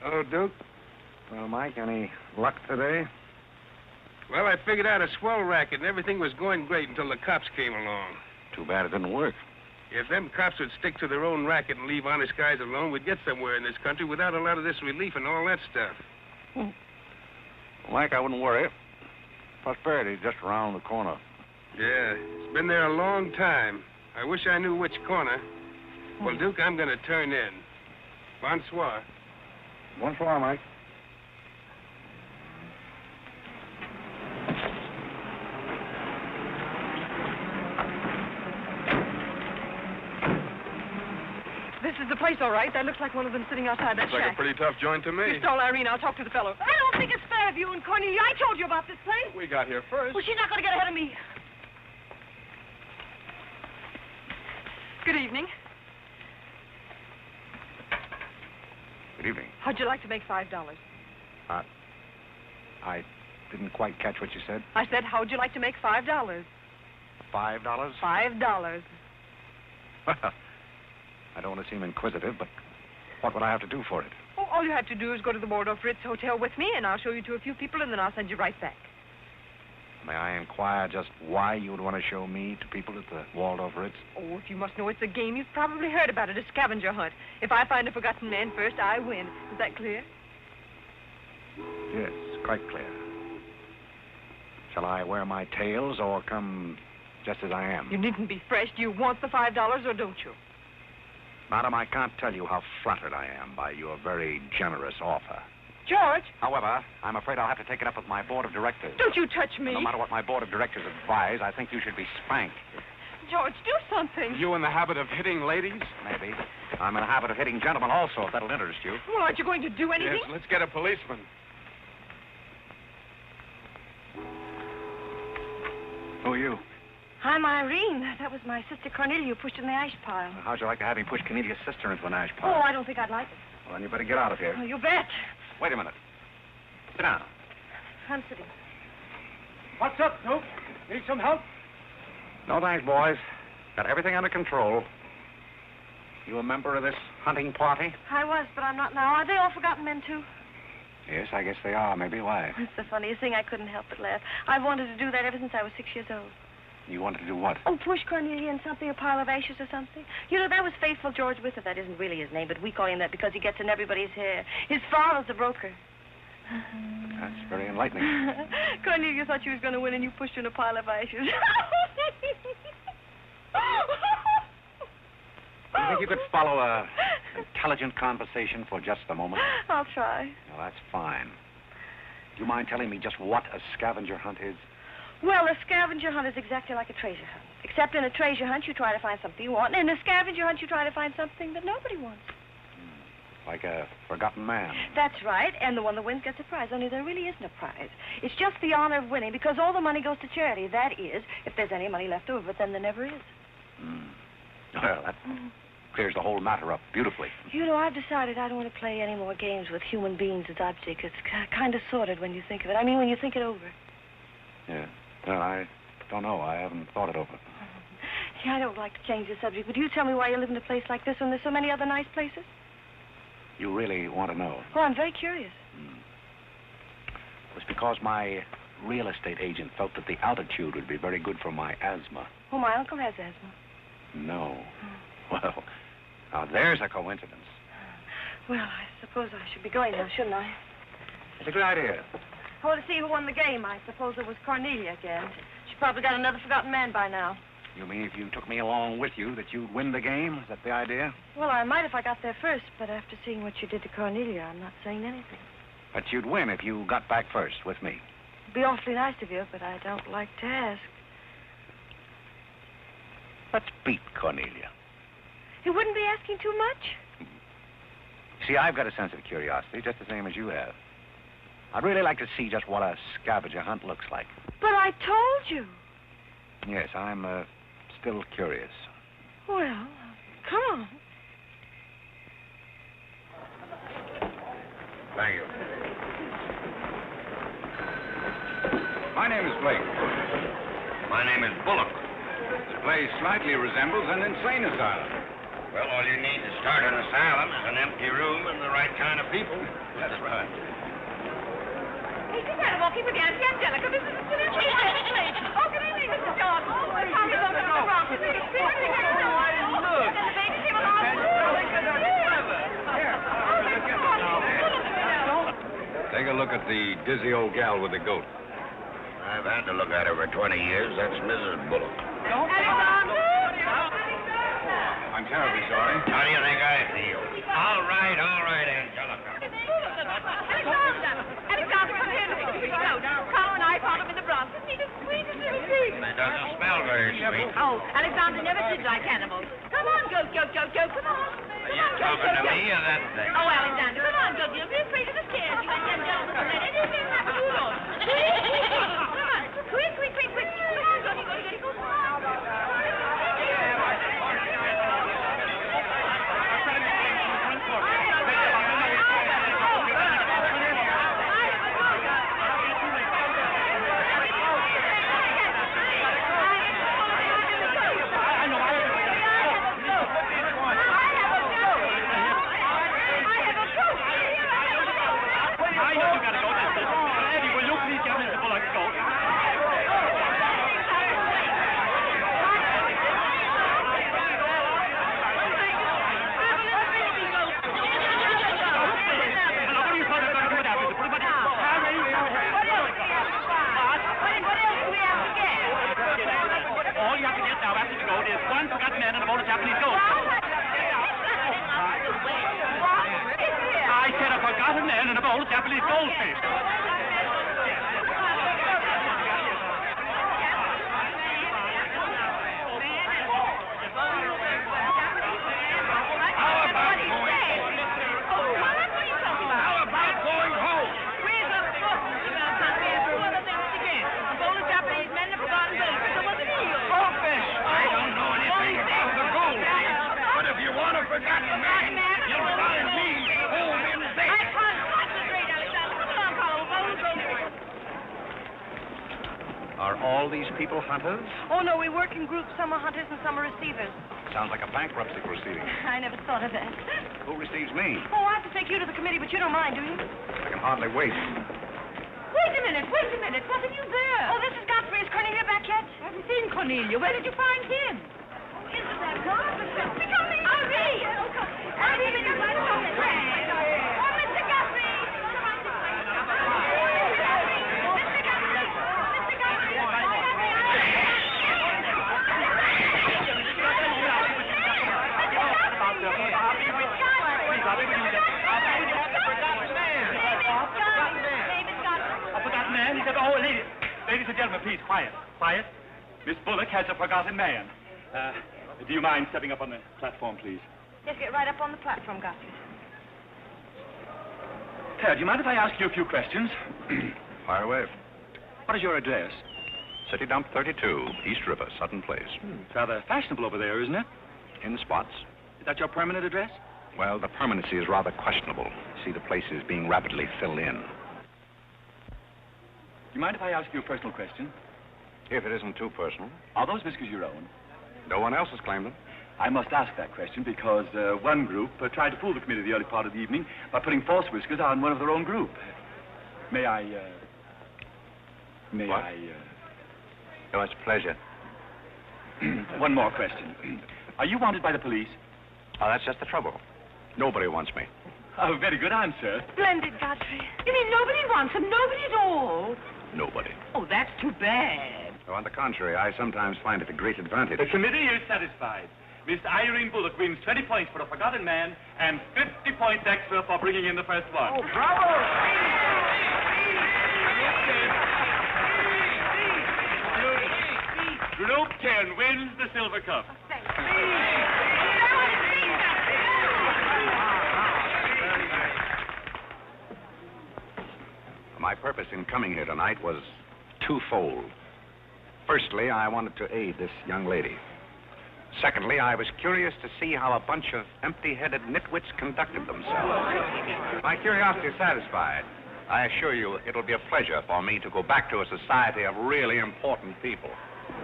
Oh, Duke? Well, Mike, any luck today? Well, I figured out a swell racket, and everything was going great until the cops came along. Too bad it didn't work. If them cops would stick to their own racket and leave honest guys alone, we'd get somewhere in this country without a lot of this relief and all that stuff. Well, Mike, I wouldn't worry. Prosperity's just around the corner. Yeah, it's been there a long time. I wish I knew which corner. Well, Duke, I'm going to turn in. Bonsoir. Bonsoir, Mike. This is the place, all right. That looks like one of them sitting outside that Looks like shack. a pretty tough joint to me. You stole Irene. I'll talk to the fellow. I don't think it's fair of you and Cornelia. I told you about this place. We got here first. Well, she's not going to get ahead of me. Good evening. Good evening. How'd you like to make $5? I didn't quite catch what you said. I said, how'd you like to make $5? $5? $5. Well, I don't want to seem inquisitive, but what would I have to do for it? Oh, all you have to do is go to the Waldorf Ritz Hotel with me, and I'll show you to a few people, and then I'll send you right back. May I inquire just why you would want to show me to people at the Waldorf Ritz? Oh, if you must know it's a game, you've probably heard about it, a scavenger hunt. If I find a forgotten man first, I win. Is that clear? Yes, quite clear. Shall I wear my tails or come just as I am? You needn't be fresh. Do you want the $5 or don't you? Madam, I can't tell you how flattered I am by your very generous offer. George! However, I'm afraid I'll have to take it up with my board of directors. Don't you touch me. No matter what my board of directors advise, I think you should be spanked. George, do something. You in the habit of hitting ladies? Maybe. I'm in the habit of hitting gentlemen also, if that'll interest you. Well, aren't you going to do anything? Yes, let's get a policeman. Who are you? I'm Irene. That was my sister Cornelia who pushed in the ash pile. How'd you like to have me push Cornelia's sister into an ash Oh, pile? I don't think I'd like it. Well, then you better get out of here. Oh, you bet. Wait a minute. Sit down. I'm sitting. What's up, Duke? Need some help? No thanks, boys. Got everything under control. You a member of this hunting party? I was, but I'm not now. Are they all forgotten men, too? Yes, I guess they are. Maybe. Why? It's the funniest thing. I couldn't help but laugh. I've wanted to do that ever since I was 6 years old. You wanted to do what? Oh, push Cornelia in something, a pile of ashes or something. You know, that was Faithful George Wither. That isn't really his name, but we call him that because he gets in everybody's hair. His father's a broker. That's very enlightening. Cornelia thought she was going to win, and you pushed her in a pile of ashes. Do you think you could follow a intelligent conversation for just a moment? I'll try. Well, that's fine. Do you mind telling me just what a scavenger hunt is? Well, a scavenger hunt is exactly like a treasure hunt. Except in a treasure hunt, you try to find something you want, and in a scavenger hunt, you try to find something that nobody wants. Like a forgotten man. That's right, and the one that wins gets a prize, only there really isn't a prize. It's just the honor of winning, because all the money goes to charity. That is, if there's any money left over, but then there never is. Well, that clears the whole matter up beautifully. You know, I've decided I don't want to play any more games with human beings as objects. It's kind of sordid when you think of it. I mean, when you think it over. Yeah. Well, I don't know. I haven't thought it over. Yeah, I don't like to change the subject, but you tell me why you live in a place like this when there's so many other nice places? You really want to know? Well, I'm very curious. It was because my real estate agent felt that the altitude would be very good for my asthma. Oh, my uncle has asthma. No. Well, now there's a coincidence. Well, I suppose I should be going now, shouldn't I? It's a good idea. I want to see who won the game. I suppose it was Cornelia again. She probably got another forgotten man by now. You mean if you took me along with you that you'd win the game? Is that the idea? Well, I might if I got there first, but after seeing what you did to Cornelia, I'm not saying anything. But you'd win if you got back first with me. It'd be awfully nice of you, but I don't like to ask. Let's beat Cornelia. It wouldn't be asking too much. See, I've got a sense of curiosity, just the same as you have. I'd really like to see just what a scavenger hunt looks like. But I told you. Yes, I'm still curious. Well, come on. Thank you. My name is Blake. My name is Bullock. This place slightly resembles an insane asylum. Well, all you need to start an asylum is an empty room and the right right kind of people. That's right. Hey, just had a walking with Auntie Angelica. This is the place. Oh, good evening, Mr. Jordan. Oh, I'm sorry about the wrong. And the baby came along. Take a look at the dizzy old gal with the goat. I've had to look at her for 20 years. That's Mrs. Bullock. Alexander! I'm terribly sorry. How do you think I feel? All right, Angelica. Alexander, come here. Carlo and I found him in the Bronx. He's the sweetest little thing. It doesn't smell very sweet. Oh, Alexander never did like animals. Come on, goat, come on. Are you talking to me or that thing? Oh, Alexander, come on, goat. You'll be afraid of the stairs. You and them gentlemen will let anything happen to you, Lord. Come on, quick. Come on, goaty, go. Are all these people hunters? Oh, no, we work in groups. Some are hunters and some are receivers. Sounds like a bankruptcy proceeding. I never thought of that. Who receives me? Oh, I have to take you to the committee, but you don't mind, do you? I can hardly wait. Wait a minute. What are you there? Oh, this is Godfrey. Is Cornelia back yet? I haven't seen Cornelia. Where did you find him? Isn't that Godfrey? Irene! Irene, you might come in. Oh, Mr. Godfrey! Ladies and gentlemen, please, quiet. Miss Bullock has a forgotten man. Do you mind stepping up on the platform, please? Yes, get right up on the platform, Godfrey. Ted, do you mind if I ask you a few questions? Fire away. What is your address? City Dump 32, East River, Sutton Place. It's rather fashionable over there, isn't it? In spots. Is that your permanent address? Well, the permanency is rather questionable. See, the place is being rapidly filled in. Do you mind if I ask you a personal question? If it isn't too personal. Are those whiskers your own? No one else has claimed them. I must ask that question because one group tried to fool the committee the early part of the evening by putting false whiskers on one of their own group. May I, What? Oh, it's a pleasure. One more question. Are you wanted by the police? Oh, that's just the trouble. Nobody wants me. Oh, very good answer. Splendid, Godfrey. You mean nobody wants him? Nobody at all? Nobody. Oh, that's too bad. Oh, on the contrary, I sometimes find it a great advantage. The committee is satisfied. Miss Irene Bullock wins 20 points for a forgotten man and 50 points extra for bringing in the first one. Oh, bravo! Group 10 wins the silver cup. My purpose in coming here tonight was twofold. Firstly, I wanted to aid this young lady. Secondly, I was curious to see how a bunch of empty-headed nitwits conducted themselves. My curiosity is satisfied. I assure you it'll be a pleasure for me to go back to a society of really important people.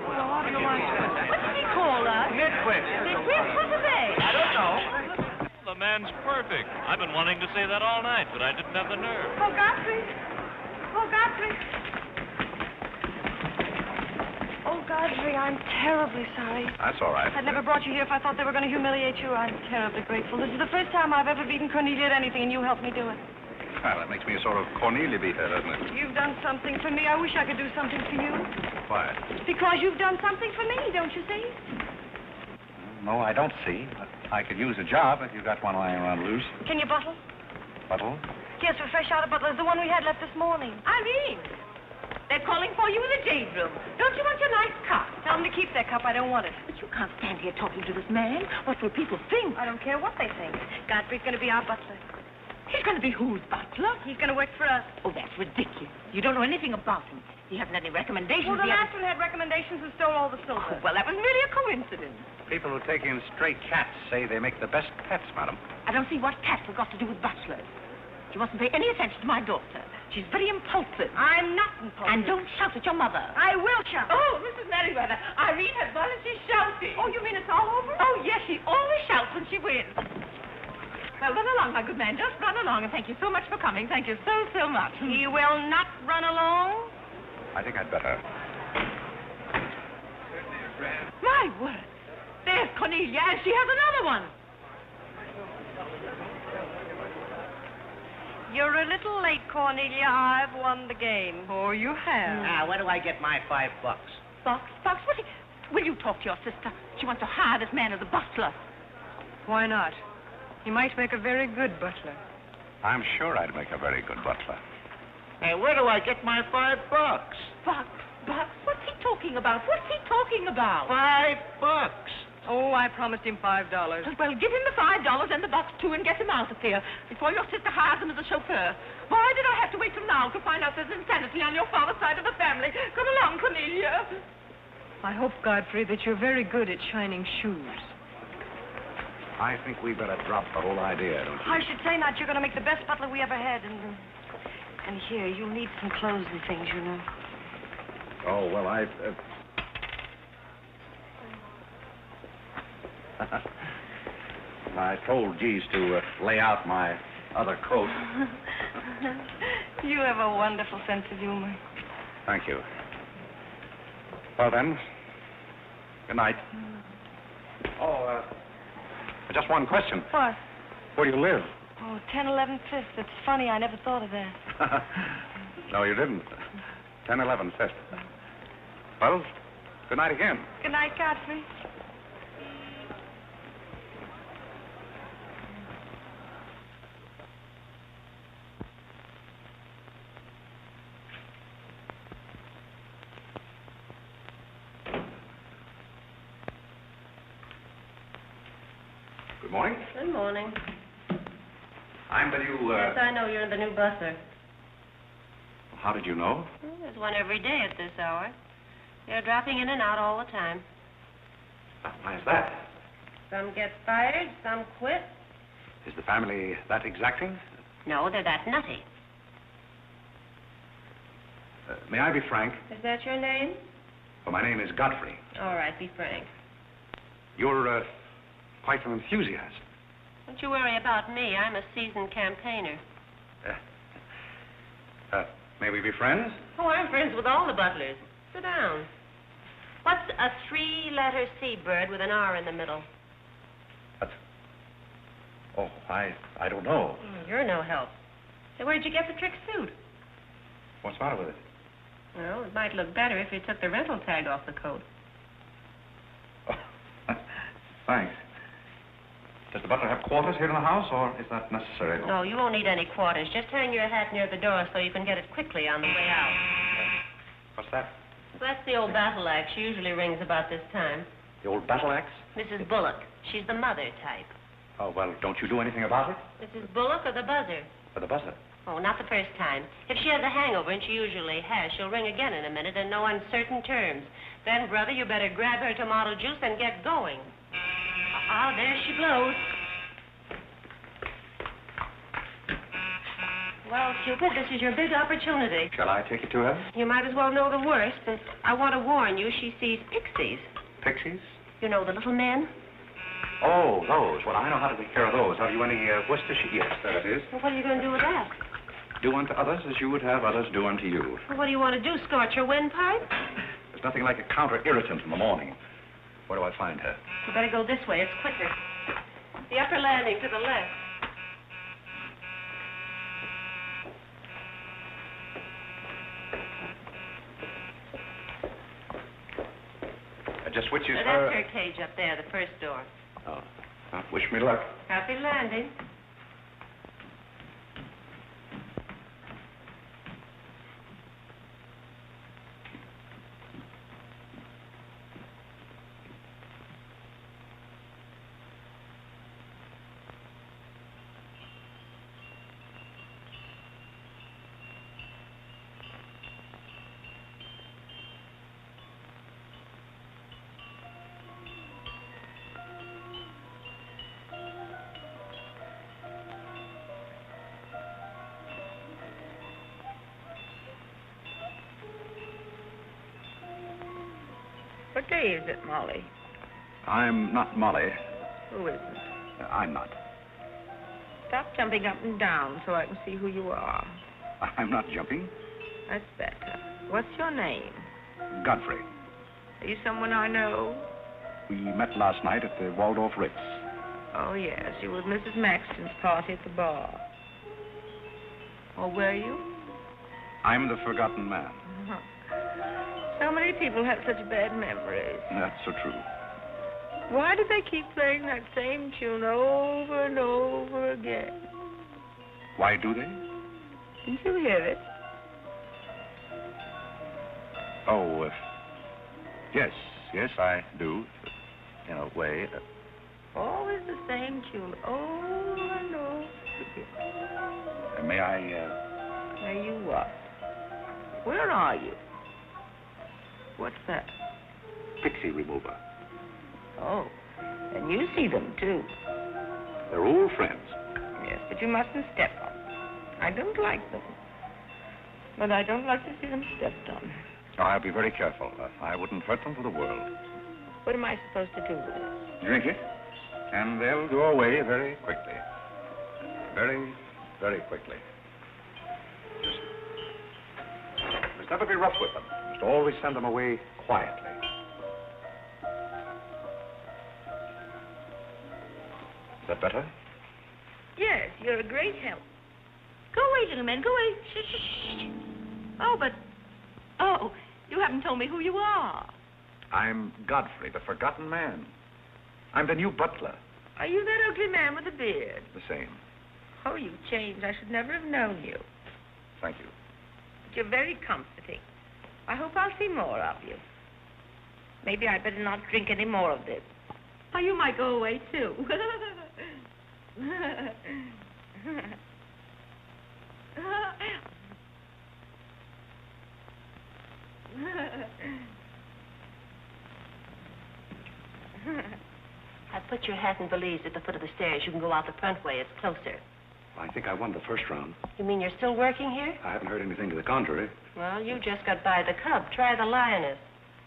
What did he call us? Nitwit. Nitwit? What are they? I don't know. the man's perfect. I've been wanting to say that all night, but I didn't have the nerve. Oh, Godfrey. Oh, Godfrey. Oh, Godfrey, I'm terribly sorry. That's all right. I'd never brought you here if I thought they were going to humiliate you. I'm terribly grateful. This is the first time I've ever beaten Cornelia at anything, and you helped me do it. Well, that makes me a sort of Cornelia beater, doesn't it? You've done something for me. I wish I could do something for you. Why? Because you've done something for me, don't you see? No, I don't see. But I could use a job if you got one lying around loose. Can you bottle? Bottle? Yes, we're fresh out of Butler's, the one we had left this morning. Irene, they're calling for you in the jade room. Don't you want your nice cup? Tell them to keep their cup. I don't want it. But you can't stand here talking to this man. What will people think? I don't care what they think. Godfrey's going to be our butler. He's going to be whose butler? He's going to work for us. Oh, that's ridiculous. You don't know anything about him. He hasn't any recommendations. Well, the yet. last one had recommendations and stole all the silver. Oh, well, that was merely a coincidence. People who take in stray cats say they make the best pets, madam. I don't see what cats have got to do with butlers. You mustn't pay any attention to my daughter. She's very impulsive. I'm not impulsive. And don't shout at your mother. I will shout. Oh, Mrs. Merriweather, Irene has won and she's shouting. Oh, you mean it's all over? Oh, yes, she always shouts when she wins. Well, run along, my good man. Just run along, and thank you so much for coming. Thank you so, so much. He will not run along. I think I'd better. My word. There's Cornelia, and she has another one. You're a little late, Cornelia. I've won the game. Oh, you have. Now, where do I get my $5? Box? Will you talk to your sister? She wants to hire this man as a butler. Why not? He might make a very good butler. I'm sure I'd make a very good butler. Hey, where do I get my $5? Bucks? What's he talking about? $5. Oh, I promised him $5. Well, give him the $5 and the bucks, too, and get him out of here before your sister hires him as a chauffeur. Why did I have to wait till now to find out there's insanity on your father's side of the family? Come along, Cornelia. I hope, Godfrey, that you're very good at shining shoes. I think we better drop the whole idea, don't you? I should say not. You're going to make the best butler we ever had. And here, you'll need some clothes and things, you know. Oh, well, I told Jeeves to lay out my other coat. You have a wonderful sense of humor. Thank you. Well, then, good night. Oh, just one question. What? Where do you live? Oh, 1011 Fifth. It's funny. I never thought of that. No, you didn't. 1011 Fifth. Well, good night again. Good night, Godfrey. Good morning. Good morning. I'm the new, Yes, I know you're the new butler. How did you know? Well, there's one every day at this hour. They're dropping in and out all the time. Why is that? Some get fired, some quit. Is the family that exacting? No, they're that nutty. May I be frank? Is that your name? Well, my name is Godfrey. All right, be frank. You're, quite an enthusiast. Don't you worry about me. I'm a seasoned campaigner. May we be friends? Oh, I'm friends with all the butlers. Sit down. What's a three-letter seabird with an R in the middle? Oh, I don't know. You're no help. Say, where'd you get the trick suit? What's the matter with it? Well, it might look better if you took the rental tag off the coat. Oh, thanks. Does the butler have quarters here in the house, or is that necessary? No, you won't need any quarters. Just hang your hat near the door so you can get it quickly on the way out. What's that? That's the old battle axe. She usually rings about this time. The old battle axe? Mrs. Bullock. She's the mother type. Oh, well, don't you do anything about it? Mrs. Bullock or the buzzer? For the buzzer. Oh, not the first time. If she has a hangover, and she usually has, she'll ring again in a minute in no uncertain terms. Then, brother, you better grab her tomato juice and get going. Ah, there she blows. Well, Cupid, this is your big opportunity. Shall I take it to her? You might as well know the worst, and I want to warn you, she sees pixies. Pixies? You know, the little men? Oh, those. Well, I know how to take care of those. Have you any Worcestershire? Yes, there it is. Well, what are you going to do with that? Do unto others as you would have others do unto you. Well, what do you want to do, scorch your windpipe? There's nothing like a counter-irritant in the morning. Where do I find her? You better go this way. It's quicker. The upper landing to the left. Just which is That's her... her cage up there, the first door. Oh. Well, wish me luck. Happy landing. What day is it, Molly? I'm not Molly. Who isn't? I'm not. Stop jumping up and down so I can see who you are. I'm not jumping. That's better. What's your name? Godfrey. Are you someone I know? We met last night at the Waldorf Ritz. Oh, yes. You were at Mrs. Maxton's party at the bar. Or were you? I'm the forgotten man. So many people have such bad memories. That's so true. Why do they keep playing that same tune over and over again? Why do they? Didn't you hear it? Oh, yes, I do, in a way. Always the same tune, over and over again. May I, May you what? Where are you? What's that? Pixie remover. Oh, and you see them, too. They're old friends. Yes, but you mustn't step on them. I don't like them. But I don't like to see them stepped on. Oh, I'll be very careful. I wouldn't hurt them for the world. What am I supposed to do with it? Drink it, and they'll go away very quickly. Very, very quickly. Just never be rough with them. Just always send them away quietly. Is that better? Yes, you're a great help. Go away, little man, go away. Shh, shh, shh. Oh, you haven't told me who you are. I'm Godfrey, the forgotten man. I'm the new butler. Are you that ugly man with the beard? The same. Oh, you've changed. I should never have known you. Thank you. But you're very comforting. I hope I'll see more of you. Maybe I'd better not drink any more of this. Oh, you might go away, too. I put your hat and valise at the foot of the stairs. You can go out the front way. It's closer. I think I won the first round. You mean you're still working here? I haven't heard anything to the contrary. Well, you just got by the cub. Try the lioness.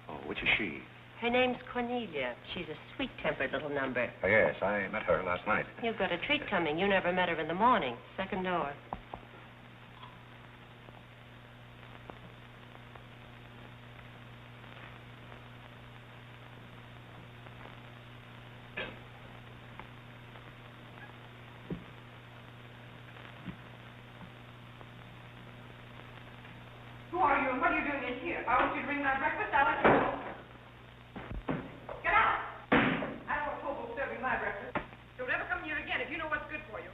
Oh, which is she? Her name's Cornelia. She's a sweet-tempered little number. Oh, yes, I met her last night. You've got a treat coming. You never met her in the morning. Second door. Who are you and what are you doing in here? If I want you to bring my breakfast, I'll let you know. Get out! I don't want hobo serving my breakfast. Don't ever come here again if you know what's good for you.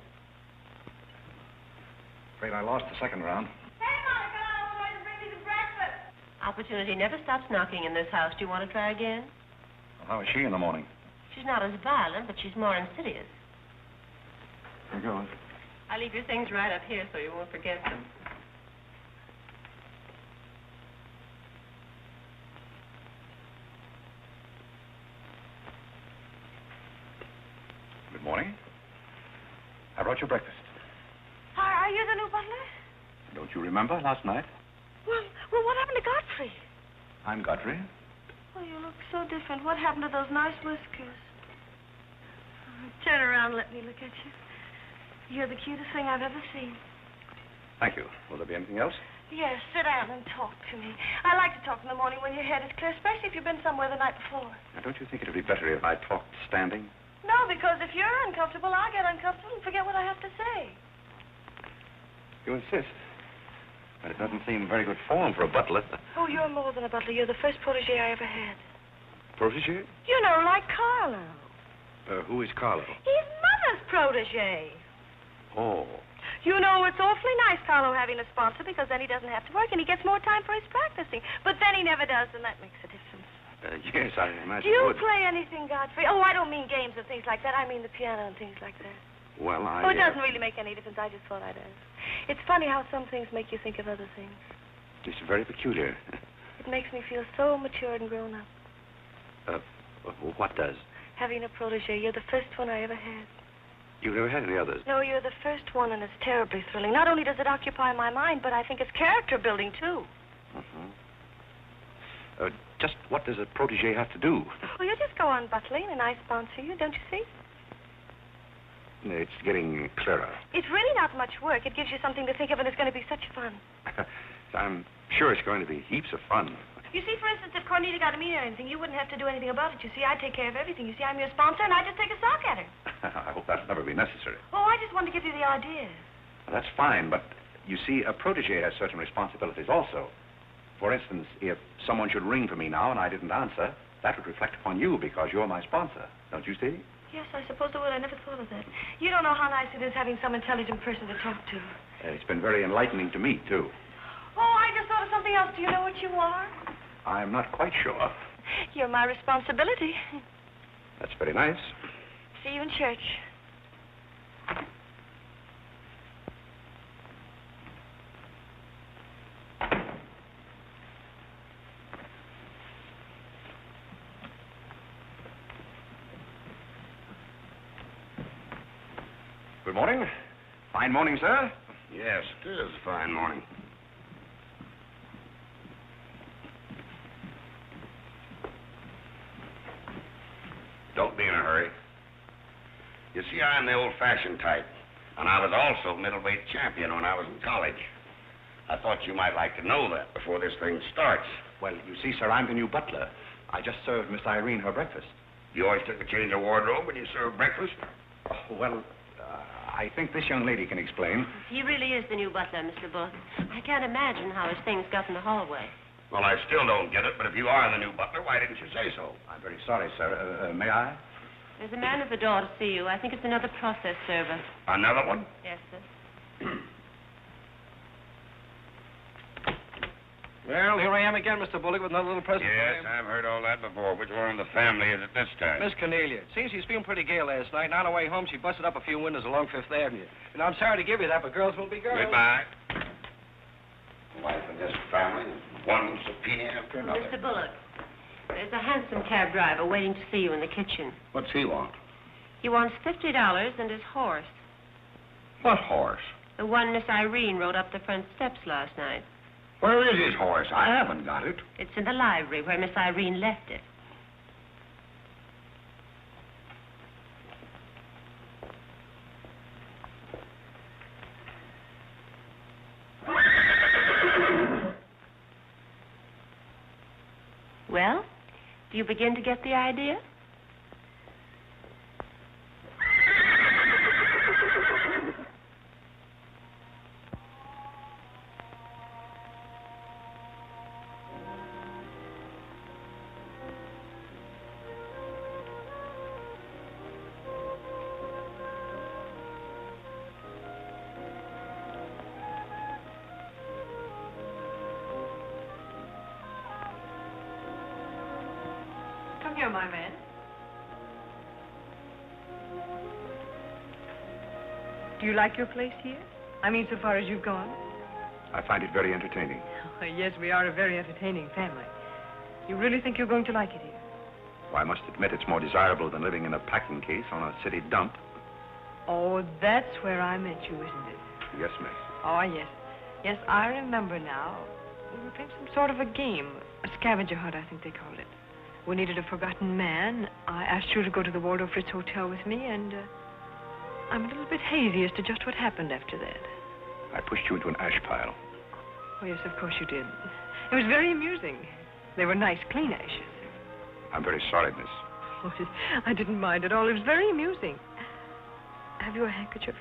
Afraid I lost the second round. Hey, Monica, I was going to bring you some breakfast. Opportunity never stops knocking in this house. Do you want to try again? Well, how is she in the morning? She's not as violent, but she's more insidious. Here goes. I'll leave your things right up here so you won't forget them. Good morning. I brought you breakfast. Are you the new butler? Don't you remember last night? Well, what happened to Godfrey? I'm Godfrey. Oh, you look so different. What happened to those nice whiskers? Turn around and let me look at you. You're the cutest thing I've ever seen. Thank you. Will there be anything else? Yes, sit down and talk to me. I like to talk in the morning when your head is clear, especially if you've been somewhere the night before. Now, don't you think it would be better if I talked standing? No, because if you're uncomfortable, I'll get uncomfortable and forget what I have to say. You insist. But it doesn't seem very good form for a butler. Oh, you're more than a butler. You're the first protege I ever had. Protege? You know, like Carlo. Who is Carlo? He's Mother's protege. Oh. You know, it's awfully nice, Carlo, having a sponsor, because then he doesn't have to work and he gets more time for his practicing. But then he never does, and that makes a difference. Yes, I imagine Do you would. play anything, Godfrey? Oh, I don't mean games and things like that. I mean the piano and things like that. Well, Oh, it doesn't really make any difference. I just thought I'd ask. It's funny how some things make you think of other things. It's very peculiar. It makes me feel so matured and grown up. What does? Having a protege. You're the first one I ever had. You've never had any others? No, you're the first one, and it's terribly thrilling. Not only does it occupy my mind, but I think it's character building, too. Just what does a protege have to do? Well, you just go on butling, and I sponsor you, don't you see? It's getting clearer. It's really not much work. It gives you something to think of, and it's going to be such fun. I'm sure it's going to be heaps of fun. You see, for instance, if Cornelia got a meet or anything, you wouldn't have to do anything about it. You see, I take care of everything. You see, I'm your sponsor, and I just take a sock at her. I hope that'll never be necessary. Oh, I just wanted to give you the idea. Well, that's fine, but you see, a protege has certain responsibilities also. For instance, if someone should ring for me now and I didn't answer, that would reflect upon you because you're my sponsor. Don't you see? Yes, I suppose it would. I never thought of that. You don't know how nice it is having some intelligent person to talk to. It's been very enlightening to me, too. Oh, I just thought of something else. Do you know what you are? I'm not quite sure. You're my responsibility. That's very nice. See you in church. Good morning. Fine morning, sir. Yes, it is a fine morning. Don't be in a hurry. You see, I'm the old-fashioned type, and I was also middleweight champion when I was in college. I thought you might like to know that before this thing starts. Well, you see, sir, I'm the new butler. I just served Miss Irene her breakfast. You always took a change of wardrobe when you served breakfast? Oh, well, I think this young lady can explain. He really is the new butler, Mr. Bullock. I can't imagine how his things got in the hallway. Well, I still don't get it, but if you are the new butler, why didn't you say so? I'm very sorry, sir. May I? There's a man at the door to see you. I think it's another process server. Another one? Yes, sir. Well, here I am again, Mr. Bullock, with another little present Yes, for you. I've heard all that before. Which one of the family is it this time? Miss Cornelia. Seems she's feeling pretty gay last night, and on her way home, she busted up a few windows along Fifth Avenue. And I'm sorry to give you that, but girls will be girls. Goodbye. Wife and this family, one subpoena after another. Mr. Bullock, there's a hansom cab driver waiting to see you in the kitchen. What's he want? He wants $50 and his horse. What horse? The one Miss Irene rode up the front steps last night. Where is his horse? I haven't got it. It's in the library where Miss Irene left it. Well, do you begin to get the idea? Come here, my man. Do you like your place here? I mean, so far as you've gone? I find it very entertaining. Oh, yes, we are a very entertaining family. You really think you're going to like it here? Well, I must admit it's more desirable than living in a packing case on a city dump. Oh, that's where I met you, isn't it? Yes, miss. Oh, yes. Yes, I remember now. We were playing some sort of a game. A scavenger hunt, I think they called it. We needed a forgotten man. I asked you to go to the Waldorf Ritz Hotel with me, and I'm a little bit hazy as to just what happened after that. I pushed you into an ash pile. Oh, yes, of course you did. It was very amusing. They were nice, clean ashes. I'm very sorry, miss. Oh, I didn't mind at all. It was very amusing. Have you a handkerchief?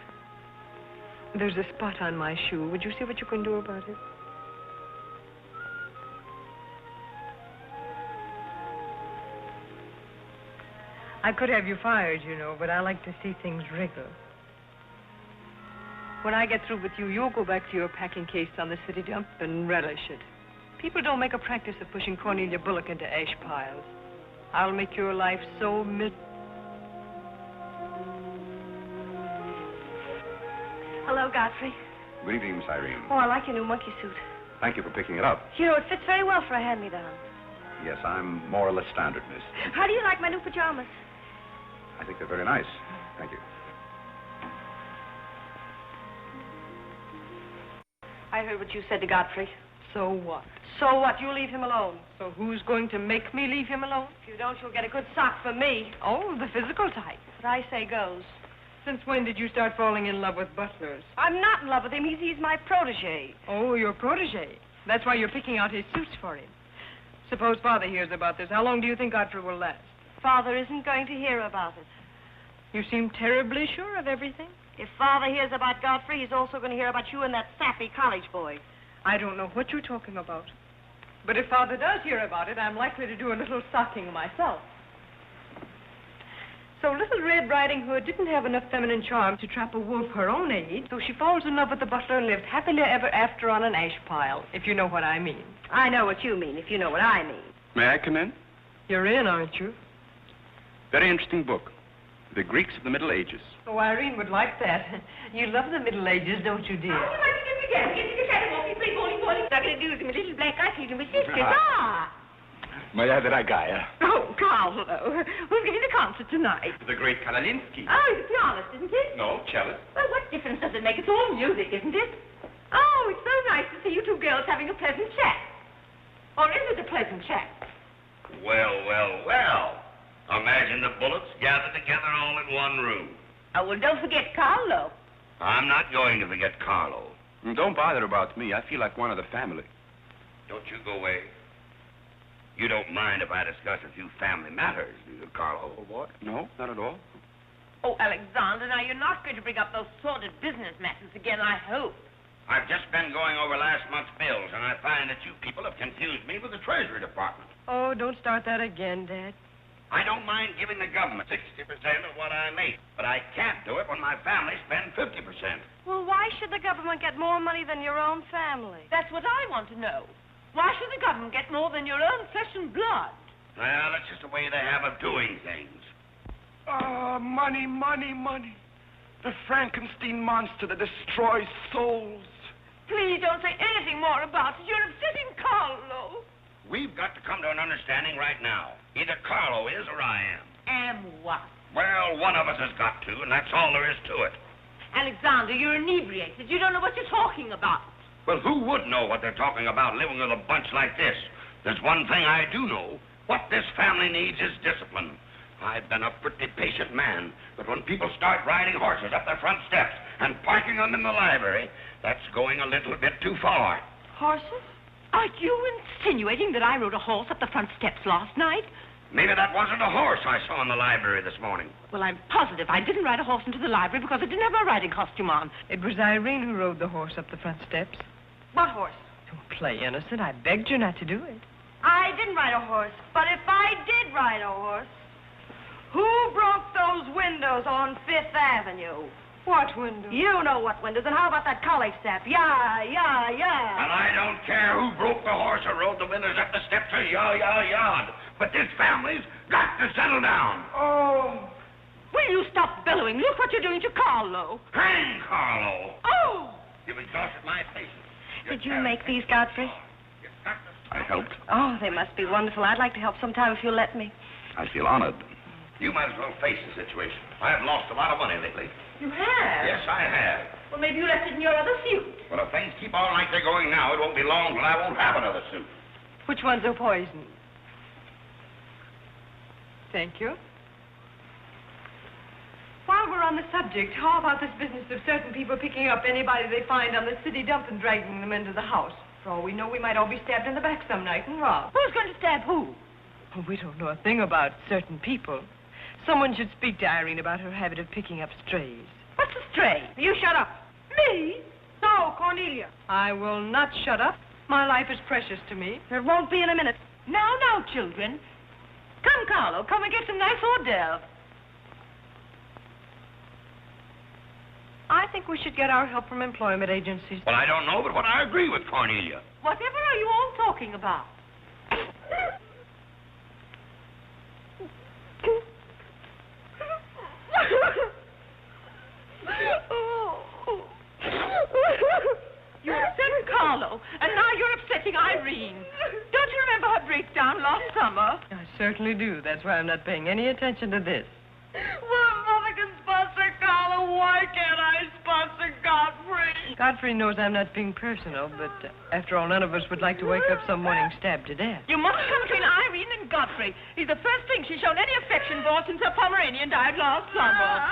There's a spot on my shoe. Would you see what you can do about it? I could have you fired, you know, but I like to see things wriggle. When I get through with you, you'll go back to your packing case on the city dump and relish it. People don't make a practice of pushing Cornelia Bullock into ash piles. I'll make your life so Hello, Godfrey. Good evening, Miss Irene. Oh, I like your new monkey suit. Thank you for picking it up. You know, it fits very well for a hand-me-down. Yes, I'm more or less standard, miss. How do you like my new pajamas? I think they're very nice. Thank you. I heard what you said to Godfrey. So what? So what? You leave him alone. So who's going to make me leave him alone? If you don't, you'll get a good sock from me. Oh, the physical type. What I say goes. Since when did you start falling in love with butlers? I'm not in love with him. He's my protege. Oh, your protege. That's why you're picking out his suits for him. Suppose Father hears about this. How long do you think Godfrey will last? Father isn't going to hear about it. You seem terribly sure of everything. If Father hears about Godfrey, he's also going to hear about you and that sappy college boy. I don't know what you're talking about. But if Father does hear about it, I'm likely to do a little socking myself. So Little Red Riding Hood didn't have enough feminine charm to trap a wolf her own age, so she falls in love with the butler and lived happily ever after on an ash pile, if you know what I mean. I know what you mean, if you know what I mean. May I come in? You're in, aren't you? Very interesting book. The Greeks of the Middle Ages. Oh, Irene would like that. You love the Middle Ages, don't you, dear? Oh, you might get together. Get the shadow off. You play bowling. I'm going to do some little black eye feeding with sisters. Moja dragaya. Oh, Carlo. Who's giving the concert tonight? The great Karolinsky. Oh, he's a pianist, isn't he? No, cellist. Well, what difference does it make? It's all music, isn't it? Oh, it's so nice to see you two girls having a pleasant chat. Or is it a pleasant chat? Well, well, well. Imagine the Bullocks gathered together all in one room. Oh, well, don't forget Carlo. I'm not going to forget Carlo. Don't bother about me. I feel like one of the family. Don't you go away. You don't mind if I discuss a few family matters, do you, Carlo? What? No, not at all. Oh, Alexander, now you're not going to bring up those sordid business matters again, I hope. I've just been going over last month's bills, and I find that you people have confused me with the Treasury Department. Oh, don't start that again, Dad. I don't mind giving the government 60% of what I make, but I can't do it when my family spends 50%. Well, why should the government get more money than your own family? That's what I want to know. Why should the government get more than your own flesh and blood? Well, that's just the way they have of doing things. Money, money, money. The Frankenstein monster that destroys souls. Please don't say anything more about it. You're upsetting Carlo. We've got to come to an understanding right now. Either Carlo is or I am. Am what? Well, one of us has got to, and that's all there is to it. Alexander, you're inebriated. You don't know what you're talking about. Well, who would know what they're talking about living with a bunch like this? There's one thing I do know. What this family needs is discipline. I've been a pretty patient man, but when people start riding horses up their front steps and parking them in the library, that's going a little bit too far. Horses? Are you insinuating that I rode a horse up the front steps last night? Maybe that wasn't a horse I saw in the library this morning. Well, I'm positive I didn't ride a horse into the library because I didn't have my riding costume on. It was Irene who rode the horse up the front steps. What horse? Don't play innocent. I begged you not to do it. I didn't ride a horse, but if I did ride a horse, who broke those windows on Fifth Avenue? What windows? You know what windows, and how about that college step? Yeah. And I don't care who broke the horse or rode the windows up the steps or yard. But this family's got to settle down. Oh. Will you stop bellowing? Look what you're doing to Carlo. Hang Carlo. Oh. You've exhausted my patience. Did you make these, Godfrey? I helped. Oh, they must be wonderful. I'd like to help sometime if you'll let me. I feel honored. You might as well face the situation. I have lost a lot of money lately. You have? Yes, I have. Well, maybe you left it in your other suit. Well, if things keep on like they're going now, it won't be long till I won't have another suit. Which ones are poisoned? Thank you. While we're on the subject, how about this business of certain people picking up anybody they find on the city dump and dragging them into the house? For all we know, we might all be stabbed in the back some night and robbed. Who's going to stab who? Oh, we don't know a thing about certain people. Someone should speak to Irene about her habit of picking up strays. What's a stray? You shut up. Me? No, Cornelia. I will not shut up. My life is precious to me. It won't be in a minute. Now, children. Come, Carlo, come and get some nice hors d'oeuvre. I think we should get our help from employment agencies. Well, I don't know, but I agree with Cornelia. Whatever are you all talking about? You upset Carlo, and now you're upsetting Irene. Don't you remember her breakdown last summer? I certainly do. That's why I'm not paying any attention to this. Well, Mother can sponsor Carlo. Why can't I sponsor Godfrey? Godfrey knows I'm not being personal, but after all, none of us would like to wake up some morning stabbed to death. You must come between Irene and Godfrey. He's the first thing she's shown any affection for since her Pomeranian died last summer.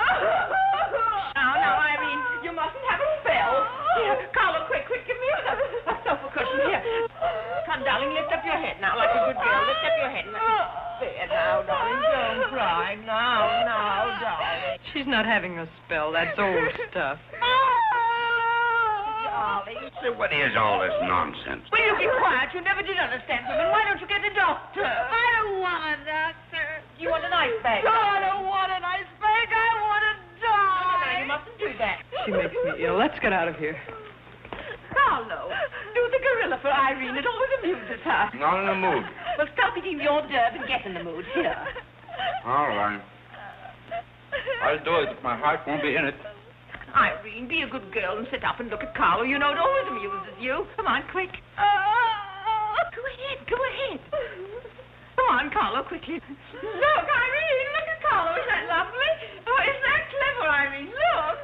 Now, Irene, you mustn't have a spell. Here, Carlo, quick, give me a sofa cushion. Here. Come, darling, lift up your head now, like a good girl. Lift up your head. There, now, darling, don't cry. Now, darling. She's not having a spell. That's old stuff. Darling. So what is all this nonsense? Will you be quiet? You never did understand women. Why don't you get a doctor? I don't want a doctor. You want an ice bag? No, I don't want an ice bag. I want to die. No, you mustn't do that. She makes me ill. Let's get out of here. Carlo, do the gorilla for Irene. It always amuses her. Not in the mood. Well, stop eating the hors d'oeuvre and get in the mood. Here. All right. I'll do it, but my heart won't be in it. Irene, be a good girl and sit up and look at Carlo. You know it always amuses you. Come on, quick. Go ahead. Come on, Carlo, quickly. Look, Irene, look at Carlo. Isn't that lovely? Oh, isn't that clever, Irene? Look.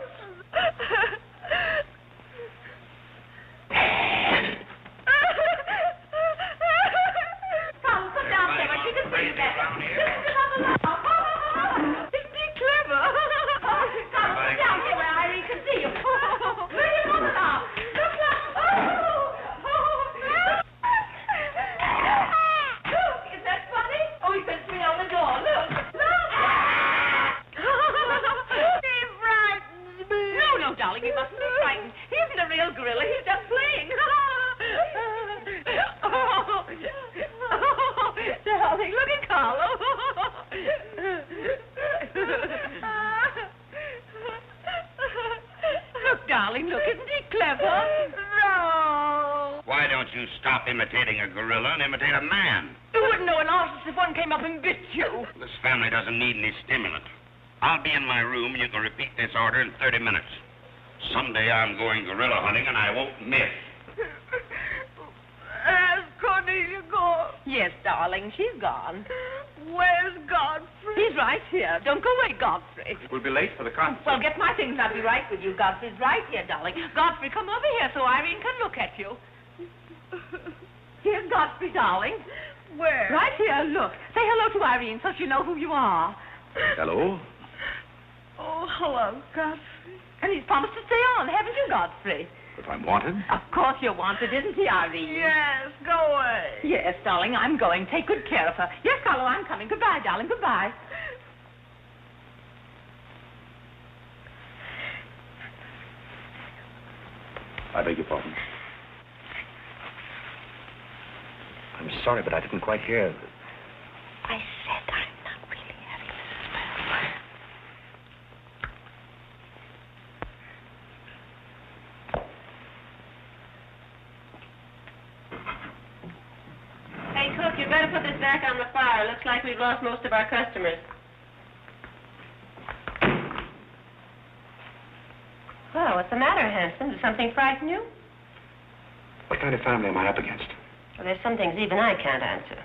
Carlo, come down there. She can see you better. Isn't he clever? Carlo, come down here where Irene can see you. Where are you going now? Look. Look, is that funny? Oh, he puts me on the door. Look. He frightens me. No, darling, you mustn't be frightened. He isn't a real gorilla. He's just playing. Darling, look at Carlo. Look, darling, look. Isn't he clever? No. Why don't you stop imitating a gorilla and imitate a man? You wouldn't know an artist if one came up and bit you. This family doesn't need any stimulant. I'll be in my room, and you can repeat this order in 30 minutes. Someday I'm going gorilla hunting, and I won't miss. Has Cornelia gone? Yes, darling, she's gone. Where's Godfrey? He's right here. Don't go away, Godfrey. We'll be late for the concert. Well, get my things. I'll be right with you. Godfrey's right here, darling. Godfrey, come over here so Irene can look at you. Here's Godfrey, darling. Where? Right here, look. Say hello to Irene so she'll know who you are. Hello? Oh, hello, Godfrey. And he's promised to stay on, haven't you, Godfrey? If I'm wanted? Of course you're wanted, isn't he, Irene? Yes, go away. Yes, darling, I'm going. Take good care of her. Yes, Carlo, I'm coming. Goodbye, darling. Goodbye. I beg your pardon. I'm sorry, but I didn't quite hear. I said I'm not really having a spell. Hey, cook, you better put this back on the fire. Looks like we've lost most of our customers. Well, what's the matter, Hanson? Did something frighten you? What kind of family am I up against? Well, there's some things even I can't answer.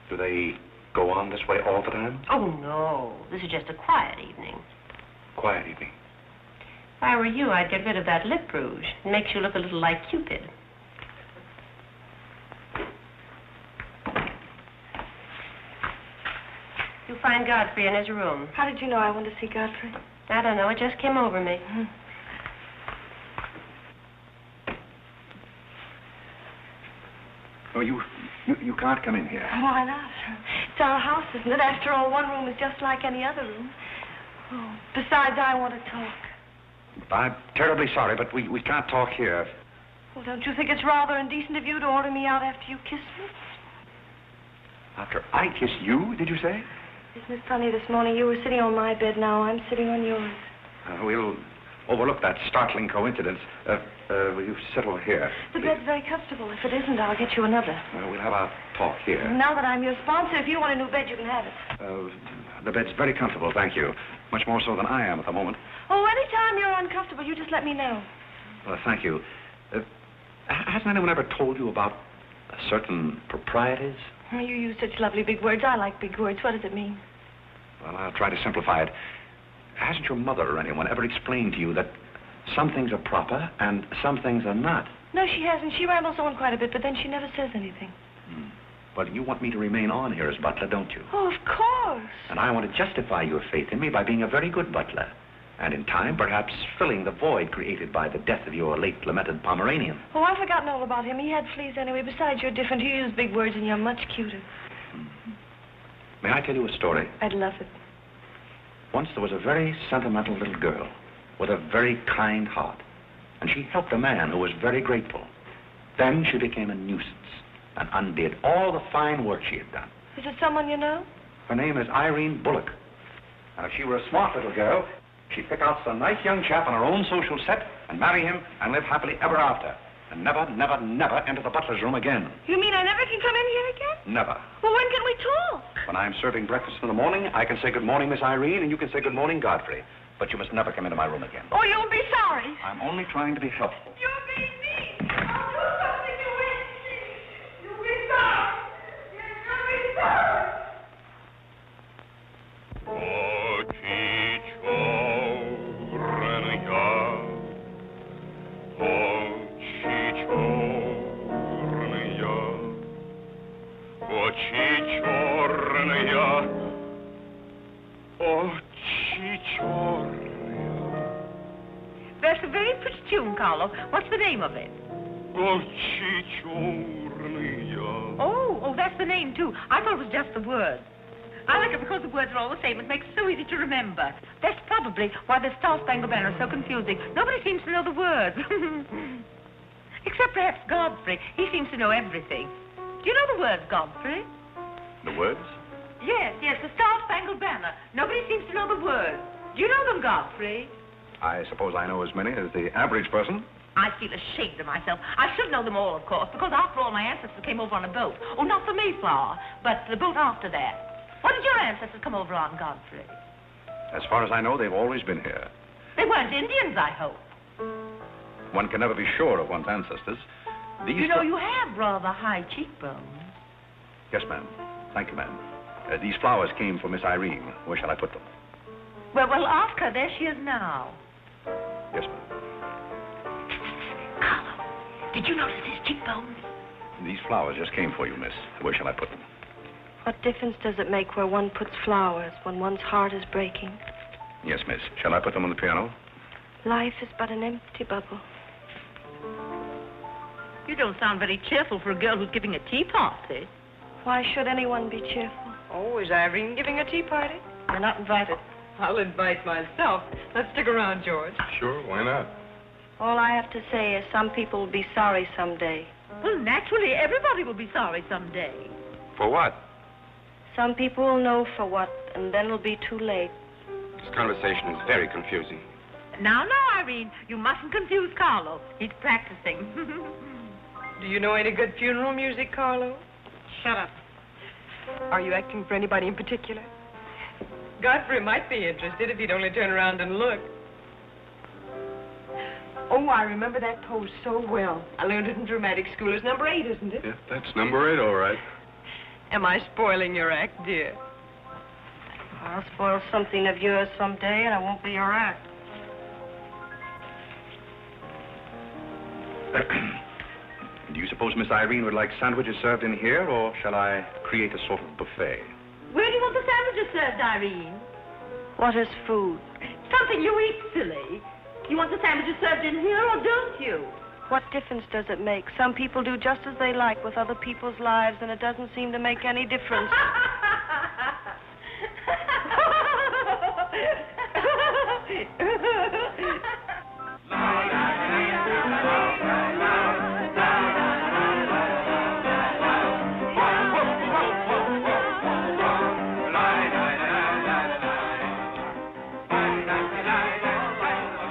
Do they go on this way all the time? Oh, no. This is just a quiet evening. Quiet evening. If I were you, I'd get rid of that lip rouge. It makes you look a little like Cupid. You find Man Godfrey in his room. How did you know I wanted to see Godfrey? I don't know. It just came over me. Oh, you can't come in here. Why not? It's our house, isn't it? After all, one room is just like any other room. Oh, besides, I want to talk. I'm terribly sorry, but we can't talk here. Well, don't you think it's rather indecent of you to order me out after you kissed me? After I kissed you, did you say? Isn't it funny, this morning you were sitting on my bed, now I'm sitting on yours. We'll overlook that startling coincidence. Will you sit over here? The bed's very comfortable. If it isn't, I'll get you another. We'll have our talk here. Now that I'm your sponsor, if you want a new bed, you can have it. The bed's very comfortable, thank you. Much more so than I am at the moment. Oh, anytime you're uncomfortable, you just let me know. Well, thank you. Hasn't anyone ever told you about certain proprieties? Oh, you use such lovely big words. I like big words. What does it mean? Well, I'll try to simplify it. Hasn't your mother or anyone ever explained to you that some things are proper and some things are not? No, she hasn't. She rambles on quite a bit, but then she never says anything. Well, you want me to remain on here as butler, don't you? Oh, of course. And I want to justify your faith in me by being a very good butler. And in time, perhaps filling the void created by the death of your late lamented Pomeranian. Oh, I've forgotten all about him. He had fleas anyway. Besides, you're different. You use big words and you're much cuter. May I tell you a story? I'd love it. Once there was a very sentimental little girl with a very kind heart. And she helped a man who was very grateful. Then she became a nuisance and undid all the fine work she had done. Is it someone you know? Her name is Irene Bullock. Now, if she were a smart little girl, she'd pick out some nice young chap on her own social set and marry him and live happily ever after. And never, never, never enter the butler's room again. You mean I never can come in here again? Never. Well, when can we talk? When I'm serving breakfast in the morning, I can say good morning, Miss Irene, and you can say good morning, Godfrey. But you must never come into my room again. Oh, you'll be sorry. I'm only trying to be helpful. You're being mean. I'll do something to win. You'll be sorry. You'll be sorry. That's a very pretty tune, Carlo. What's the name of it? Oh, that's the name, too. I thought it was just the words. I like it because the words are all the same. It makes it so easy to remember. That's probably why the Star Spangled Banner is so confusing. Nobody seems to know the words. Except perhaps Godfrey. He seems to know everything. Do you know the words, Godfrey? The words? Yes, the Star Spangled Banner. Nobody seems to know the words. Do you know them, Godfrey? I suppose I know as many as the average person. I feel ashamed of myself. I should know them all, of course, because after all, my ancestors came over on a boat. Oh, not the Mayflower, but the boat after that. What did your ancestors come over on, Godfrey? As far as I know, they've always been here. They weren't Indians, I hope. One can never be sure of one's ancestors. You know, you have rather high cheekbones. Yes, ma'am. Thank you, ma'am. These flowers came for Miss Irene. Where shall I put them? Well, ask her. There she is now. Yes, ma'am. Carlo, did you notice his cheekbones? These flowers just came for you, miss. Where shall I put them? What difference does it make where one puts flowers when one's heart is breaking? Yes, miss. Shall I put them on the piano? Life is but an empty bubble. You don't sound very cheerful for a girl who's giving a tea party. Why should anyone be cheerful? Oh, is Irene giving a tea party? You're not invited. I'll invite myself. Let's stick around, George. Sure, why not? All I have to say is some people will be sorry someday. Well, naturally, everybody will be sorry someday. For what? Some people will know for what, and then it'll be too late. This conversation is very confusing. Now, Irene, you mustn't confuse Carlo. He's practicing. Do you know any good funeral music, Carlo? Shut up. Are you acting for anybody in particular? Godfrey might be interested if he'd only turn around and look. Oh, I remember that pose so well. I learned it in dramatic school. It's number 8, isn't it? Yeah, that's number 8, all right. Am I spoiling your act, dear? I'll spoil something of yours someday, and it won't be your act. Do you suppose Miss Irene would like sandwiches served in here, or shall I create a sort of buffet? Where do you want the sandwiches served, Irene? What is food? Something you eat, silly. You want the sandwiches served in here, or don't you? What difference does it make? Some people do just as they like with other people's lives, and it doesn't seem to make any difference.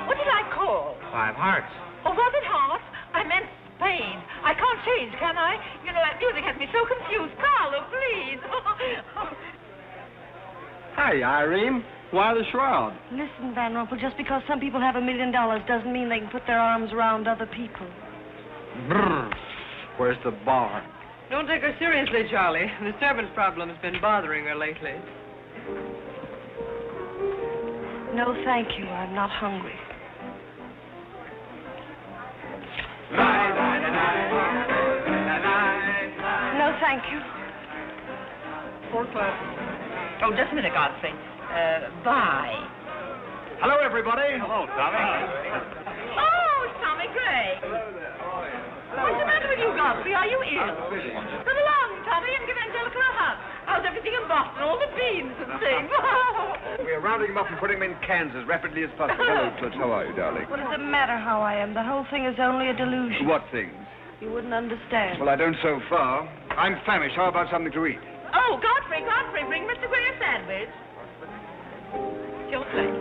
What did I call? 5 hearts. Oh, was it Heart? I meant Spain. I can't change, can I? You know, that music has me so confused. Carlo, please. Hey, Irene. Why the shroud? Listen, Van Rumpel, just because some people have $1 million doesn't mean they can put their arms around other people. Brr. Where's the bar? Don't take her seriously, Charlie. The servant problem has been bothering her lately. No, thank you. I'm not hungry. No, thank you. 4 o'clock. Oh, just a minute, Godfrey. Bye. Hello, everybody. Hello, Tommy. Oh, Tommy Gray. What's the matter with you, Godfrey? Are you ill? Come along, Tommy, and give Angelica a hug. How's everything in Boston? All the beans and things. We're rounding them up and putting them in cans as rapidly as possible. Hello, Toots. How are you, darling? What does it matter how I am? The whole thing is only a delusion. What things? You wouldn't understand. Well, I don't so far. I'm famished. How about something to eat? Oh, Godfrey, bring Mr. Gray a sandwich. It's your place.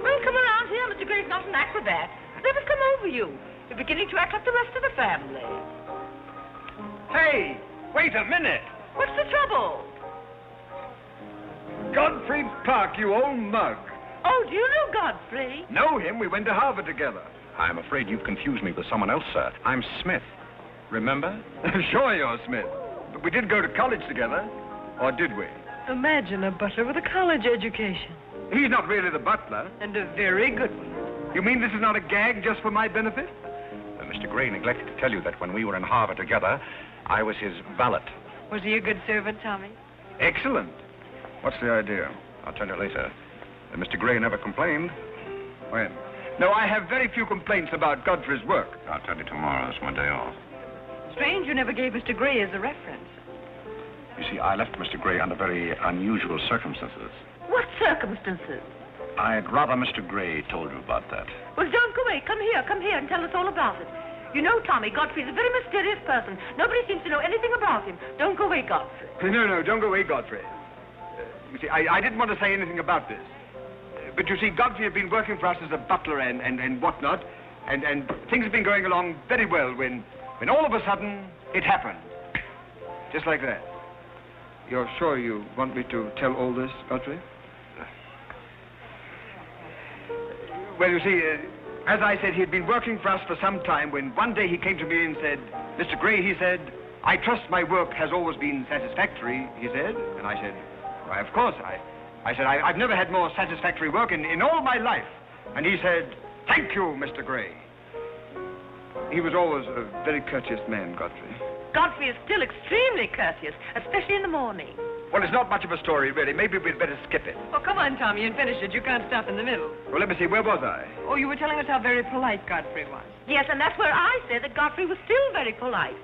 Well, come around here. Mr. Gray's not an acrobat. Let us come over you. You're beginning to act like the rest of the family. Hey, wait a minute. What's the trouble? Godfrey Park, you old mug. Oh, do you know Godfrey? Know him? We went to Harvard together. I'm afraid you've confused me with someone else, sir. I'm Smith. Remember? Sure you're Smith. But we did go to college together. Or did we? Imagine a butler with a college education. He's not really the butler. And a very good one. You mean this is not a gag just for my benefit? Mr. Gray neglected to tell you that when we were in Harvard together, I was his valet. Was he a good servant, Tommy? Excellent. What's the idea? I'll tell you later. Mr. Gray never complained. When? No, I have very few complaints about Godfrey's work. I'll tell you tomorrow. It's my day off. Strange you never gave Mr. Gray as a reference. You see, I left Mr. Gray under very unusual circumstances. What circumstances? I'd rather Mr. Gray told you about that. Well, don't go away. Come here and tell us all about it. You know, Tommy, Godfrey's a very mysterious person. Nobody seems to know anything about him. Don't go away, Godfrey. No, don't go away, Godfrey. You see, I didn't want to say anything about this. But you see, Godfrey had been working for us as a butler and whatnot, and things have been going along very well when all of a sudden it happened. Just like that. You're sure you want me to tell all this, Godfrey? Well, you see, as I said, he'd been working for us for some time when one day he came to me and said, Mr. Gray, he said, I trust my work has always been satisfactory, he said. And I said, why, of course. I said, I've never had more satisfactory work in all my life. And he said, thank you, Mr. Gray. He was always a very courteous man, Godfrey. Godfrey is still extremely courteous, especially in the morning. Well, it's not much of a story, really. Maybe we'd better skip it. Oh, come on, Tommy, and finish it. You can't stop in the middle. Well, let me see. Where was I? Oh, you were telling us how very polite Godfrey was. Yes, and that's where I said that Godfrey was still very polite.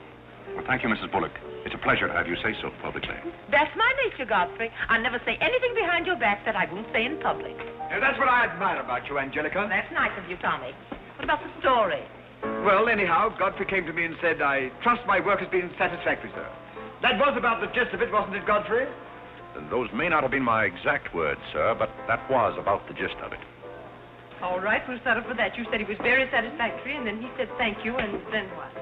Well, thank you, Mrs. Bullock. It's a pleasure to have you say so publicly. That's my nature, Godfrey. I never say anything behind your back that I won't say in public. Now, that's what I admire about you, Angelica. That's nice of you, Tommy. What about the story? Well, anyhow, Godfrey came to me and said, I trust my work has been satisfactory, sir. That was about the gist of it, wasn't it, Godfrey? Those may not have been my exact words, sir, but that was about the gist of it. All right, we'll settle for that. You said he was very satisfactory, and then he said thank you, and then what?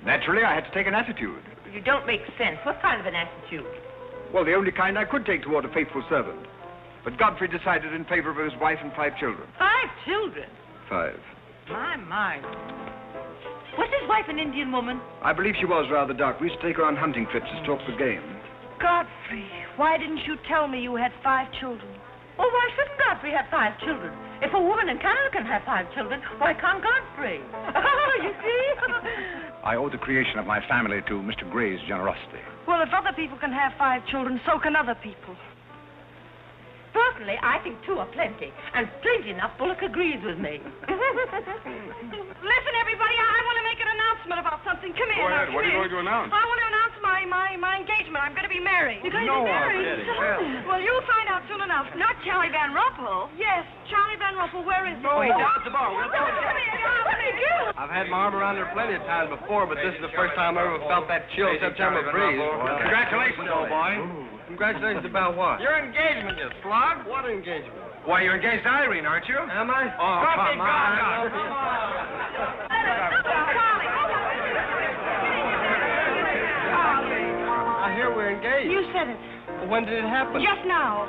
Naturally, I had to take an attitude. You don't make sense. What kind of an attitude? Well, the only kind I could take toward a faithful servant. But Godfrey decided in favor of his wife and 5 children. 5 children? 5. My. Was his wife an Indian woman? I believe she was rather dark. We used to take her on hunting trips to stalk the game. Godfrey, why didn't you tell me you had 5 children? Well, why shouldn't Godfrey have 5 children? If a woman in Canada can have 5 children, why can't Godfrey? You see? I owe the creation of my family to Mr. Gray's generosity. Well, if other people can have 5 children, so can other people. Personally, I think 2 are plenty. And strangely enough, Bullock agrees with me. Listen, everybody, I want to make an announcement about something. Come here. Go ahead. Now, What are you going to announce? I want to announce my engagement. I'm going to be married. You're going to be married? Well, you'll find out soon enough. Not Charlie Van Rumpel. Yes, Charlie Van Rumpel. Where is he? Oh, he's down at the bar. Come here. I've had my arm around her plenty of times before, but this is the first time I ever felt that chill September breeze. Congratulations, old boy. Congratulations about what? Your engagement, you slug. What engagement? Why, you're engaged to Irene, aren't you? Am I? Oh, come on. I hear we're engaged. You said it. When did it happen? Just now.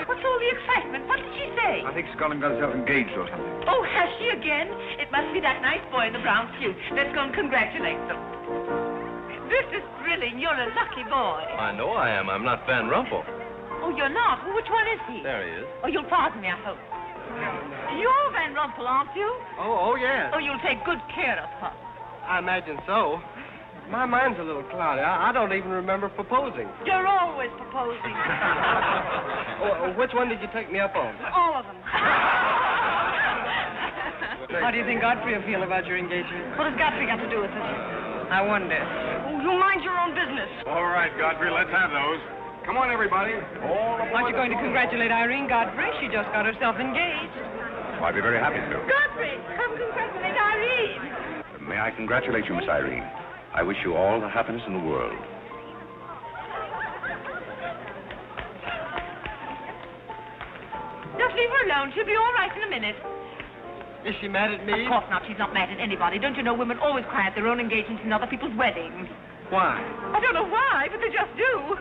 What's all the excitement? What did she say? I think Scotland got herself engaged or something. Oh, has she again? It must be that nice boy in the brown suit. Let's go and congratulate them. This is thrilling. You're a lucky boy. I know I am. I'm not Van Rumpel. Oh, you're not? Which one is he? There he is. Oh, you'll pardon me, I hope. You're Van Rumpel, aren't you? Oh, yes. Oh, you'll take good care of her. I imagine so. My mind's a little cloudy. I don't even remember proposing. You're always proposing. Which one did you take me up on? All of them. How do you think Godfrey will feel about your engagement? What has Godfrey got to do with it? I wonder. Oh, you mind your own business. All right, Godfrey, let's have those. Come on, everybody. Aren't you going to congratulate Irene Godfrey? She just got herself engaged. Oh, I'd be very happy to. Godfrey, come congratulate Irene. May I congratulate you, Miss Irene. I wish you all the happiness in the world. Just leave her alone. She'll be all right in a minute. Is she mad at me? Of course not. She's not mad at anybody. Don't you know women always cry at their own engagements and other people's weddings? Why? I don't know why, but they just do.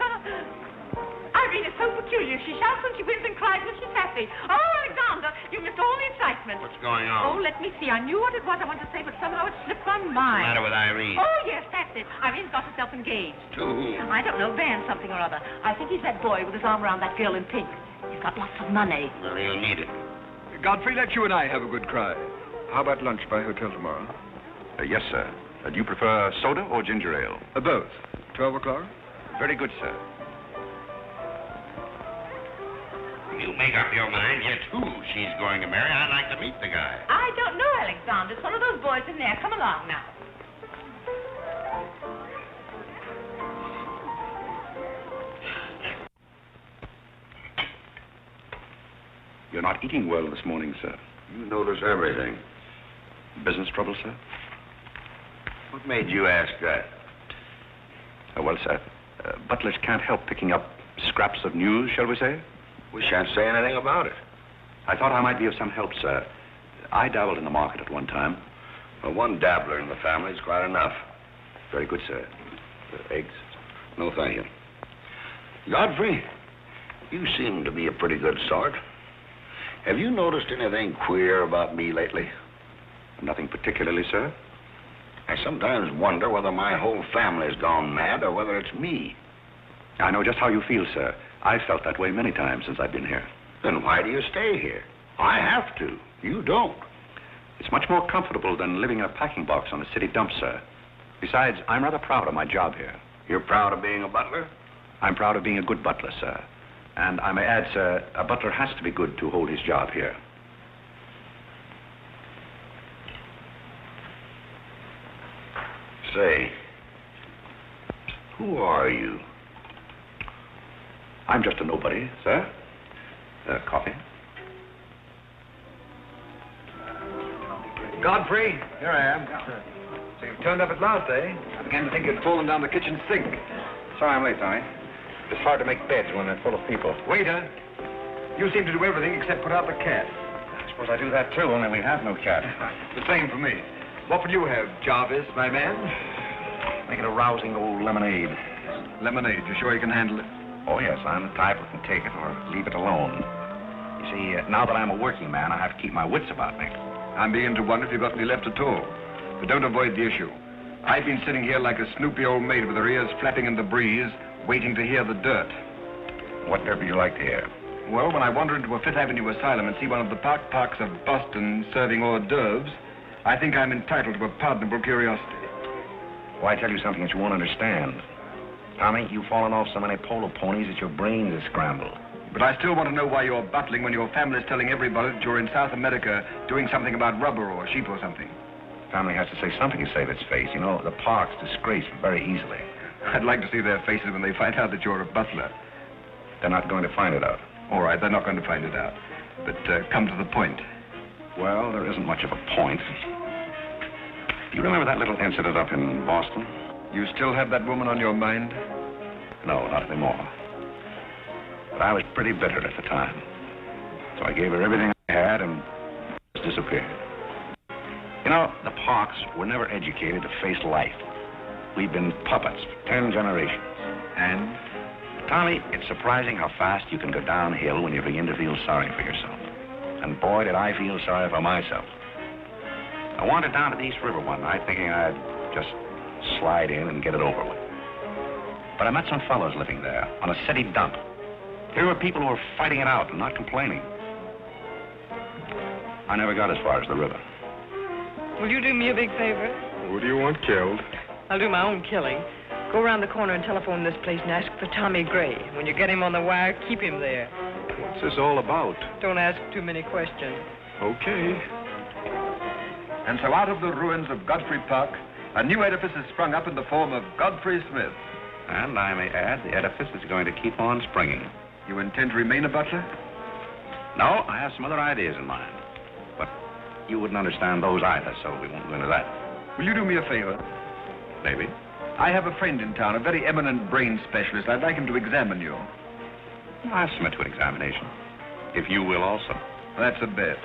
Irene is so peculiar. She shouts when she wins and cries when she's happy. Oh, Alexander, you missed all the excitement. What's going Oh, on? let me see. I knew what it was I wanted to say, but somehow it slipped my What's mind. the matter with Irene? Oh, yes, that's it. Irene's got herself engaged. To whom? I don't know, Van something or other. I think he's that boy with his arm around that girl in pink. He's got lots of money. Well, he'll need it. Godfrey, let you and I have a good cry. How about lunch by hotel tomorrow? Yes, sir. Do you prefer soda or ginger ale? Both. 12 o'clock? Very good, sir. You make up your mind yet who she's going to marry. I'd like to meet the guy. I don't know, Alexander. It's one of those boys in there. Come along now. You're not eating well this morning, sir. You notice everything. Business trouble, sir? What made you ask that? Well, sir, butlers can't help picking up scraps of news, shall we say? We shan't say anything about it. I thought I might be of some help, sir. I dabbled in the market at one time. Well, one dabbler in the family is quite enough. Very good, sir. Eggs? No, thank you. Godfrey, you seem to be a pretty good sort. Have you noticed anything queer about me lately? Nothing particularly, sir. I sometimes wonder whether my whole family's gone mad or whether it's me. I know just how you feel, sir. I've felt that way many times since I've been here. Then why do you stay here? I have to. You don't. It's much more comfortable than living in a packing box on a city dump, sir. Besides, I'm rather proud of my job here. You're proud of being a butler? I'm proud of being a good butler, sir. And I may add, sir, a butler has to be good to hold his job here. Say, who are you? I'm just a nobody, sir. Coffee? Godfrey, here I am. So you've turned up at last, eh? I began to think you'd fallen down the kitchen sink. Sorry I'm late, Tommy. It's hard to make beds when they're full of people. Waiter, you seem to do everything except put out the cat. I suppose I do that too, only we have no cat. The same for me. What will you have, Jarvis, my man? Make it a rousing old lemonade. Lemonade, you sure you can handle it? Oh, yes, I'm the type who can take it or leave it alone. You see, now that I'm a working man, I have to keep my wits about me. I'm beginning to wonder if you've got any left at all. But don't avoid the issue. I've been sitting here like a snoopy old maid with her ears flapping in the breeze, waiting to hear the dirt. What dirt would you like to hear? Well, when I wander into a Fifth Avenue asylum and see one of the parks of Boston serving hors d'oeuvres, I think I'm entitled to a pardonable curiosity. Oh, I tell you something that you won't understand. Tommy, you've fallen off so many polo ponies that your brains are scrambled. But I still want to know why you're bustling when your family's telling everybody that you're in South America doing something about rubber or sheep or something. Family has to say something to save its face. You know, the park's disgraced very easily. I'd like to see their faces when they find out that you're a butler. They're not going to find it out. All right, they're not going to find it out. But come to the point. Well, there isn't much of a point. Do you remember that little incident up in Boston? You still have that woman on your mind? No, not anymore. But I was pretty bitter at the time. So I gave her everything I had and just disappeared. You know, the Parks were never educated to face life. We've been puppets for 10 generations. And? Tommy, it's surprising how fast you can go downhill when you begin to feel sorry for yourself. And boy, did I feel sorry for myself. I wandered down to the East River one night thinking I'd just slide in and get it over with. But I met some fellows living there on a city dump. Here were people who were fighting it out and not complaining. I never got as far as the river. Will you do me a big favor? Who do you want killed? I'll do my own killing. Go around the corner and telephone this place and ask for Tommy Gray. When you get him on the wire, keep him there. What's this all about? Don't ask too many questions. Okay. And so out of the ruins of Godfrey Park, a new edifice has sprung up in the form of Godfrey Smith. And I may add, the edifice is going to keep on springing. You intend to remain a butler? No, I have some other ideas in mind. But you wouldn't understand those either, so we won't go into that. Will you do me a favor? Maybe. I have a friend in town, a very eminent brain specialist. I'd like him to examine you. I'll submit to an examination. If you will also. That's a bet.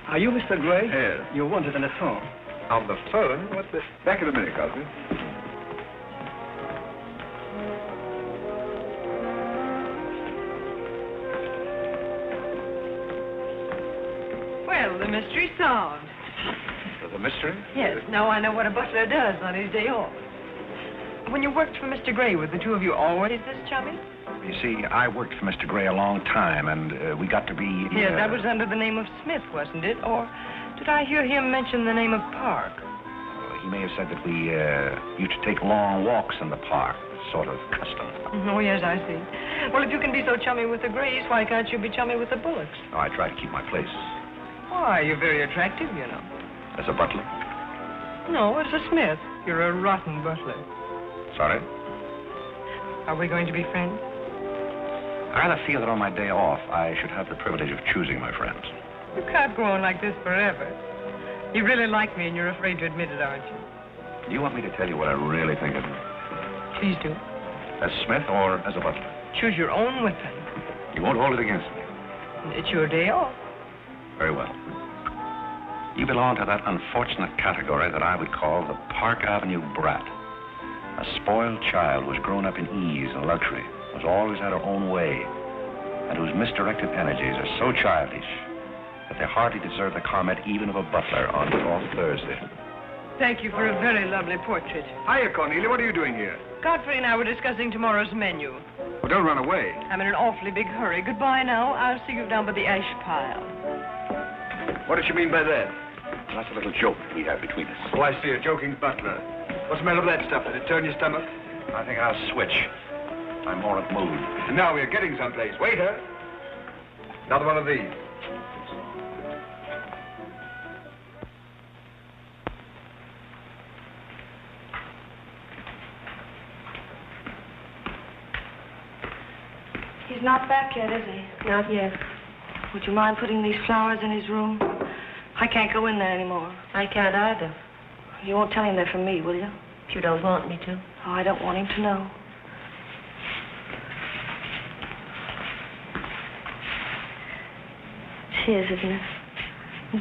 Are you Mr. Gray? Yes. You're wanted on the phone. On the phone? What's this? Back in a minute, Godfrey. Well, the mystery's solved. The mystery? Yes, now I know what a butler does on his day off. When you worked for Mr. Gray, were the two of you always this chummy? You see, I worked for Mr. Gray a long time, and we got to be... Yes, that was under the name of Smith, wasn't it? Or did I hear him mention the name of Park? He may have said that we used to take long walks in the park, sort of custom. Oh, yes, I see. Well, if you can be so chummy with the Grays, why can't you be chummy with the Bullocks? Oh, I try to keep my place. Why, you're very attractive, you know. As a butler? No, as a Smith. You're a rotten butler. Sorry? Are we going to be friends? I rather feel that on my day off, I should have the privilege of choosing my friends. You can't go on like this forever. You really like me, and you're afraid to admit it, aren't you? Do you want me to tell you what I really think of you? Please do. As Smith or as a butler? Choose your own weapon. You won't hold it against me. It's your day off. Very well. You belong to that unfortunate category that I would call the Park Avenue brat. A spoiled child who was grown up in ease and luxury, was always had her own way, and whose misdirected energies are so childish that they hardly deserve the comment even of a butler on off Thursday. Thank you for a very lovely portrait. Hiya, Cornelia. What are you doing here? Godfrey and I were discussing tomorrow's menu. Well, don't run away. I'm in an awfully big hurry. Goodbye now. I'll see you down by the ash pile. What did you mean by that? That's a little joke we have between us. Oh, I see. A joking butler. What's the matter with that stuff? Did it turn your stomach? I think I'll switch. I'm more at mood. And now we're getting someplace. Waiter. Another one of these. He's not back yet, is he? Not yet. Would you mind putting these flowers in his room? I can't go in there anymore. I can't either. You won't tell him they're from me, will you? If you don't want me to. Oh, I don't want him to know. It's his, isn't it?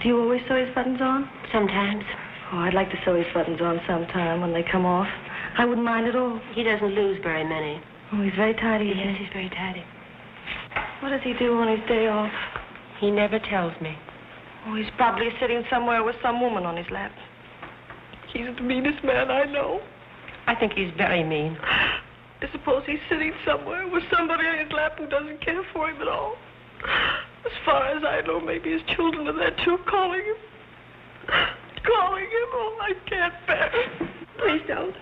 Do you always sew his buttons on? Sometimes. Oh, I'd like to sew his buttons on sometime when they come off. I wouldn't mind at all. He doesn't lose very many. Oh, he's very tidy. Yes, he's very tidy. What does he do on his day off? He never tells me. Oh, he's probably sitting somewhere with some woman on his lap. He's the meanest man I know. I think he's very mean. I suppose he's sitting somewhere with somebody on his lap who doesn't care for him at all. As far as I know, maybe his children are there too, calling him. Calling him. Oh. Oh, I can't bear it. Please don't.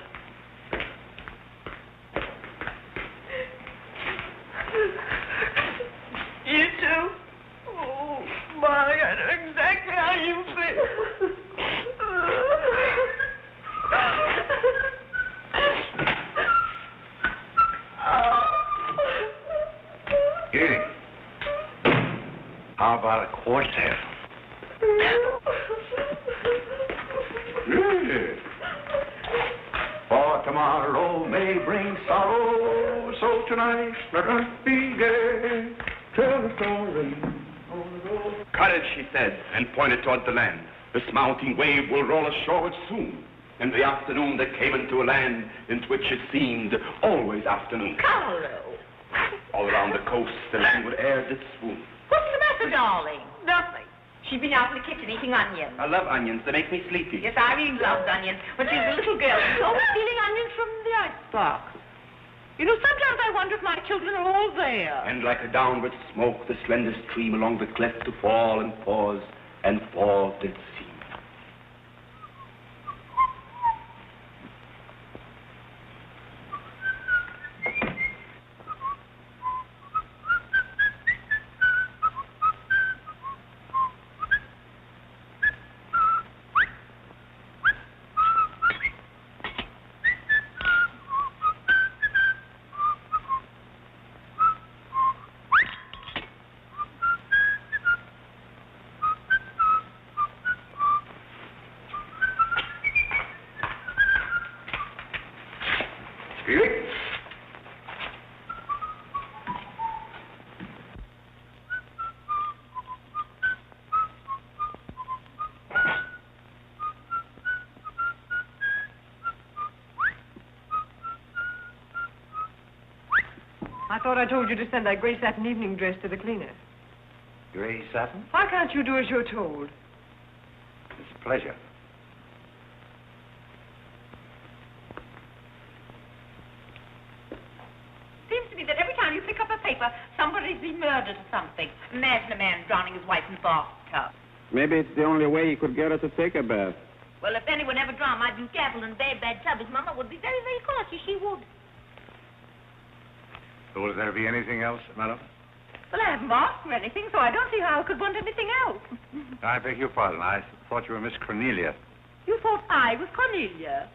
You too? Oh, Molly, I know exactly how you feel. Here. How about a quartet? For tomorrow may bring sorrow, so tonight let us be gay. Tell the story. Courage, she said, and pointed toward the land. This mounting wave will roll us shoreward soon. In the afternoon they came into a land into which it seemed always afternoon. Carlo. All around the coast the languid air did swoon. What's the matter, darling? Nothing. She's been out in the kitchen eating onions. I love onions. They make me sleepy. Yes, Irene loves onions. When she was a little girl, she was always stealing onions from the icebox. You know, sometimes I wonder if my children are all there. And like a downward smoke, the slender stream along the cleft to fall and pause, and fall did seem. I thought I told you to send that gray satin evening dress to the cleaner. Gray satin? Why can't you do as you're told? It's a pleasure. Seems to me that every time you pick up a paper, somebody's been murdered or something. Imagine a man drowning his wife in the bathtub. Maybe it's the only way he could get her to take a bath. Well, if anyone ever drowned my beauty apple in a very bad tub, his mama would be very, very cautious. She would. So will there be anything else, madam? Well, I haven't asked for anything, so I don't see how I could want anything else. I beg your pardon. I thought you were Miss Cornelia. You thought I was Cornelia.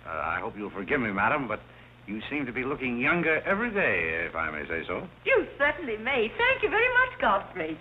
I hope you'll forgive me, madam, but you seem to be looking younger every day, if I may say so. You certainly may. Thank you very much, Godfrey.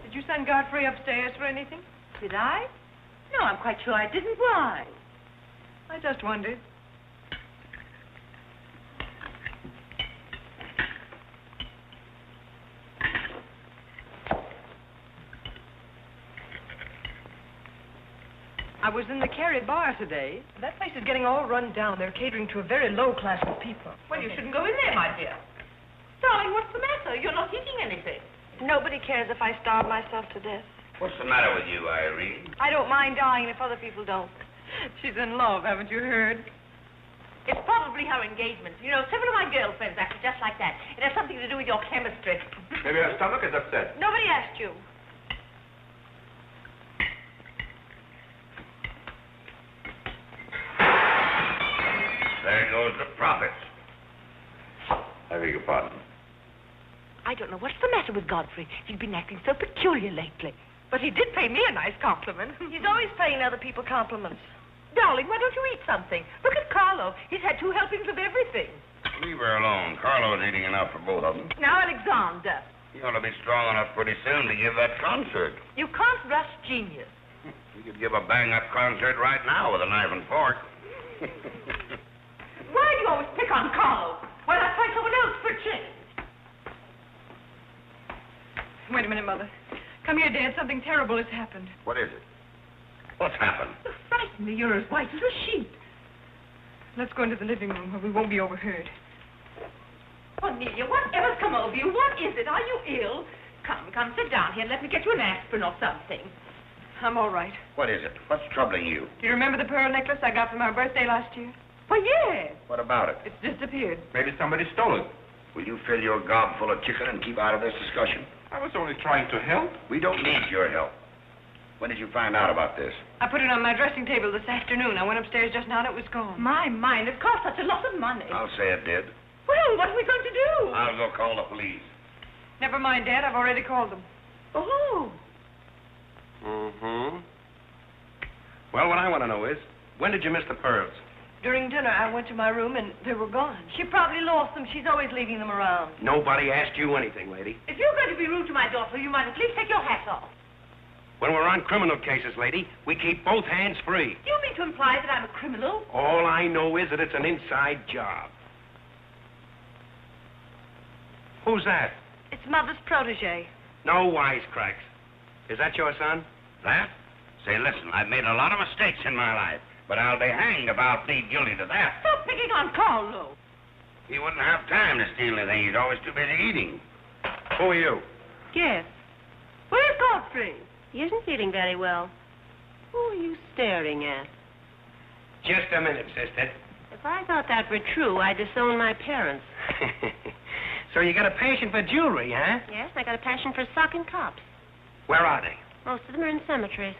Did you send Godfrey upstairs for anything? Did I? No, I'm quite sure I didn't. Why? I just wondered. I was in the Carey bar today. That place is getting all run down. They're catering to a very low class of people. Well, you shouldn't go in there, my dear. Darling, what's the matter? You're not eating anything. Nobody cares if I starve myself to death. What's the matter with you, Irene? I don't mind dying if other people don't. She's in love, haven't you heard? It's probably her engagement. You know, several of my girlfriends acted just like that. It has something to do with your chemistry. Maybe her stomach is upset. Nobody asked you. There goes the profits. I beg your pardon. I don't know what's the matter with Godfrey. He's been acting so peculiar lately. But he did pay me a nice compliment. He's always paying other people compliments. Darling, why don't you eat something? Look at Carlo. He's had 2 helpings of everything. Leave her alone. Carlo's eating enough for both of them. Now, Alexander, You ought to be strong enough pretty soon to give that concert. You can't rush genius. You could give a bang-up concert right now with a knife and fork. Why do you always pick on Carlo? Why not try someone else for a change? Wait a minute, Mother. Come here, Dad. Something terrible has happened. What is it? What's happened? You frighten me. You're as white as a sheet. Let's go into the living room where we won't be overheard. Cornelia, whatever's come over you? What is it? Are you ill? Come, sit down here and let me get you an aspirin or something. I'm all right. What is it? What's troubling you? Do you remember the pearl necklace I got for my birthday last year? Why, yes. What about it? It's disappeared. Maybe somebody stole it. Will you fill your gob full of chicken and keep out of this discussion? I was only trying to help. We don't need your help. When did you find out about this? I put it on my dressing table this afternoon. I went upstairs just now and it was gone. My mind, it cost such a lot of money. I'll say it did. Well, what are we going to do? I'll go call the police. Never mind, Dad. I've already called them. Oh. Mm-hmm. Well, what I want to know is, when did you miss the pearls? During dinner, I went to my room and they were gone. She probably lost them. She's always leaving them around. Nobody asked you anything, lady. If you're going to be rude to my daughter, you might at least take your hat off. When we're on criminal cases, lady, we keep both hands free. Do you mean to imply that I'm a criminal? All I know is that it's an inside job. Who's that? It's Mother's protege. No wisecracks. Is that your son? That? Say, listen, I've made a lot of mistakes in my life, but I'll be hanged if I'll plead guilty to that. Stop picking on Carlo. He wouldn't have time to steal anything. He's always too busy eating. Who are you? Yes. Where's Godfrey? He isn't feeling very well. Who are you staring at? Just a minute, sister. If I thought that were true, I'd disown my parents. So you got a passion for jewelry, huh? Yes, I got a passion for socking cops. Where are they? Most of them are in cemeteries.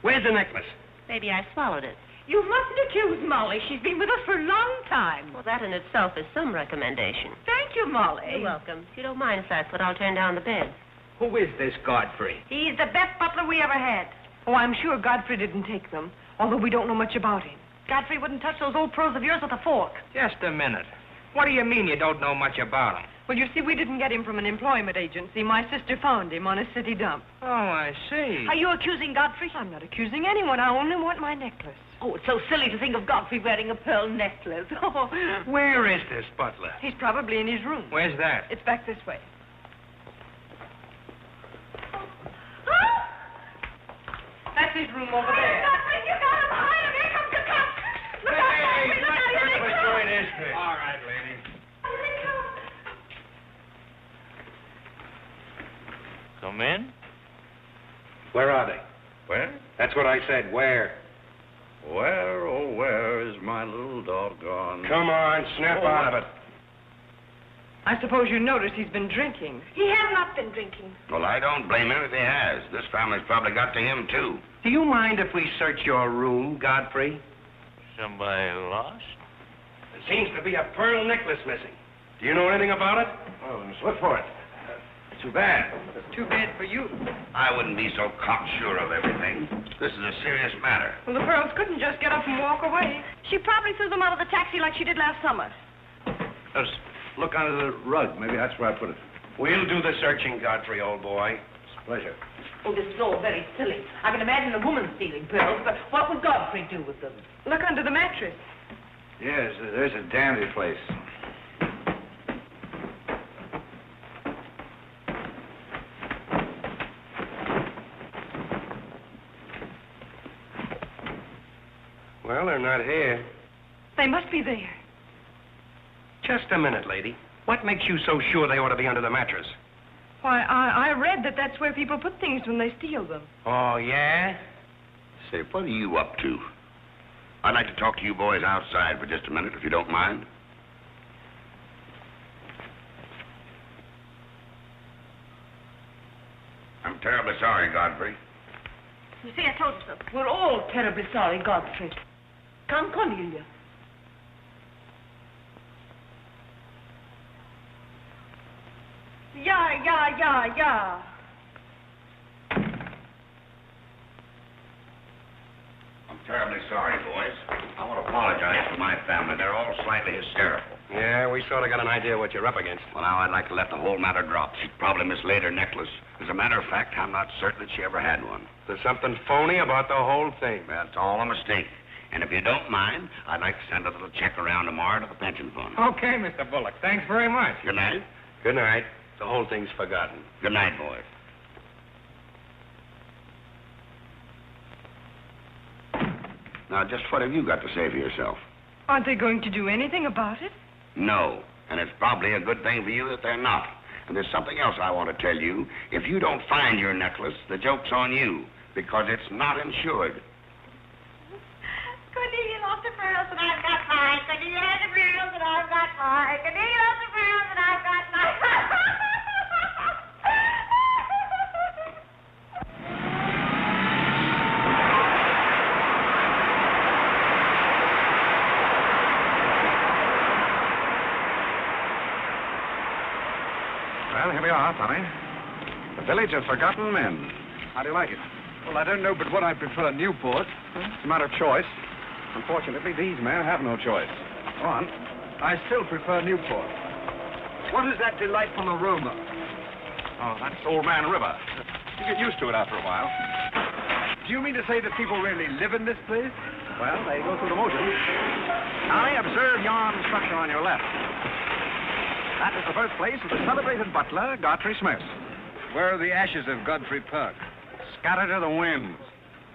Where's the necklace? Maybe I swallowed it. You mustn't accuse Molly. She's been with us for a long time. Well, that in itself is some recommendation. Thank you, Molly. You're welcome. If you don't mind if that's what I'll turn down the bed. Who is this Godfrey? He's the best butler we ever had. Oh, I'm sure Godfrey didn't take them, although we don't know much about him. Godfrey wouldn't touch those old pearls of yours with a fork. Just a minute. What do you mean you don't know much about him? Well, you see, we didn't get him from an employment agency. My sister found him on a city dump. Oh, I see. Are you accusing Godfrey? I'm not accusing anyone. I only want my necklace. Oh, it's so silly to think of Godfrey wearing a pearl necklace. Oh. Where is this butler? He's probably in his room. Where's that? It's back this way. That's his room over there. You got him behind him. Here comes the cop. Look out, Godfrey. Look out. Here they come. All right, lady. Come in. Where are they? Where? That's what I said. Where? Where, oh, where is my little doggone? Come on, snap out of it. I suppose you noticed he's been drinking. He has not been drinking. Well, I don't blame him if he has. This family's probably got to him, too. Do you mind if we search your room, Godfrey? Somebody lost? There seems to be a pearl necklace missing. Do you know anything about it? Oh, let's look for it. Too bad. Too bad for you. I wouldn't be so cocksure of everything. This is a serious matter. Well, the pearls couldn't just get up and walk away. She probably threw them out of the taxi like she did last summer. Let's look under the rug. Maybe that's where I put it. We'll do the searching, Godfrey, old boy. It's a pleasure. Oh, this is all very silly. I can imagine a woman stealing pearls, but what would Godfrey do with them? Look under the mattress. Yes, there's a dandy place. Well, they're not here. They must be there. Just a minute, lady. What makes you so sure they ought to be under the mattress? Why, I read that that's where people put things when they steal them. Oh, yeah? Say, what are you up to? I'd like to talk to you boys outside for just a minute, if you don't mind. I'm terribly sorry, Godfrey. You see, I told you so. We're all terribly sorry, Godfrey. Come, Cornelia. Yeah. I'm terribly sorry, boys. I want to apologize to my family. They're all slightly hysterical. Yeah, we sort of got an idea what you're up against. Well, now I'd like to let the whole matter drop. She probably mislaid her necklace. As a matter of fact, I'm not certain that she ever had one. There's something phony about the whole thing. That's all a mistake. And if you don't mind, I'd like to send a little check around tomorrow to the pension fund. Okay, Mr. Bullock. Thanks very much. Good night. Good night. The whole thing's forgotten. Good night, boys. Now, just what have you got to say for yourself? Aren't they going to do anything about it? No. And it's probably a good thing for you that they're not. And there's something else I want to tell you. If you don't find your necklace, the joke's on you, because it's not insured. Cornelia lost her pearls and I've got mine. Cornelia has her pearls and I've got mine. Cornelia lost her pearls and I've got mine. Well, here we are, Tommy. The Village of Forgotten Men. How do you like it? Well, I don't know but what I prefer Newport. It's a matter of choice. Unfortunately, these men have no choice. Go on. I still prefer Newport. What is that delightful aroma? Oh, that's Old Man River. You get used to it after a while. Do you mean to say that people really live in this place? Well, they go through the motions. Tommy, observe yon structure on your left. That is the birthplace of the celebrated butler, Godfrey Smith. Where are the ashes of Godfrey Park? Scattered to the winds.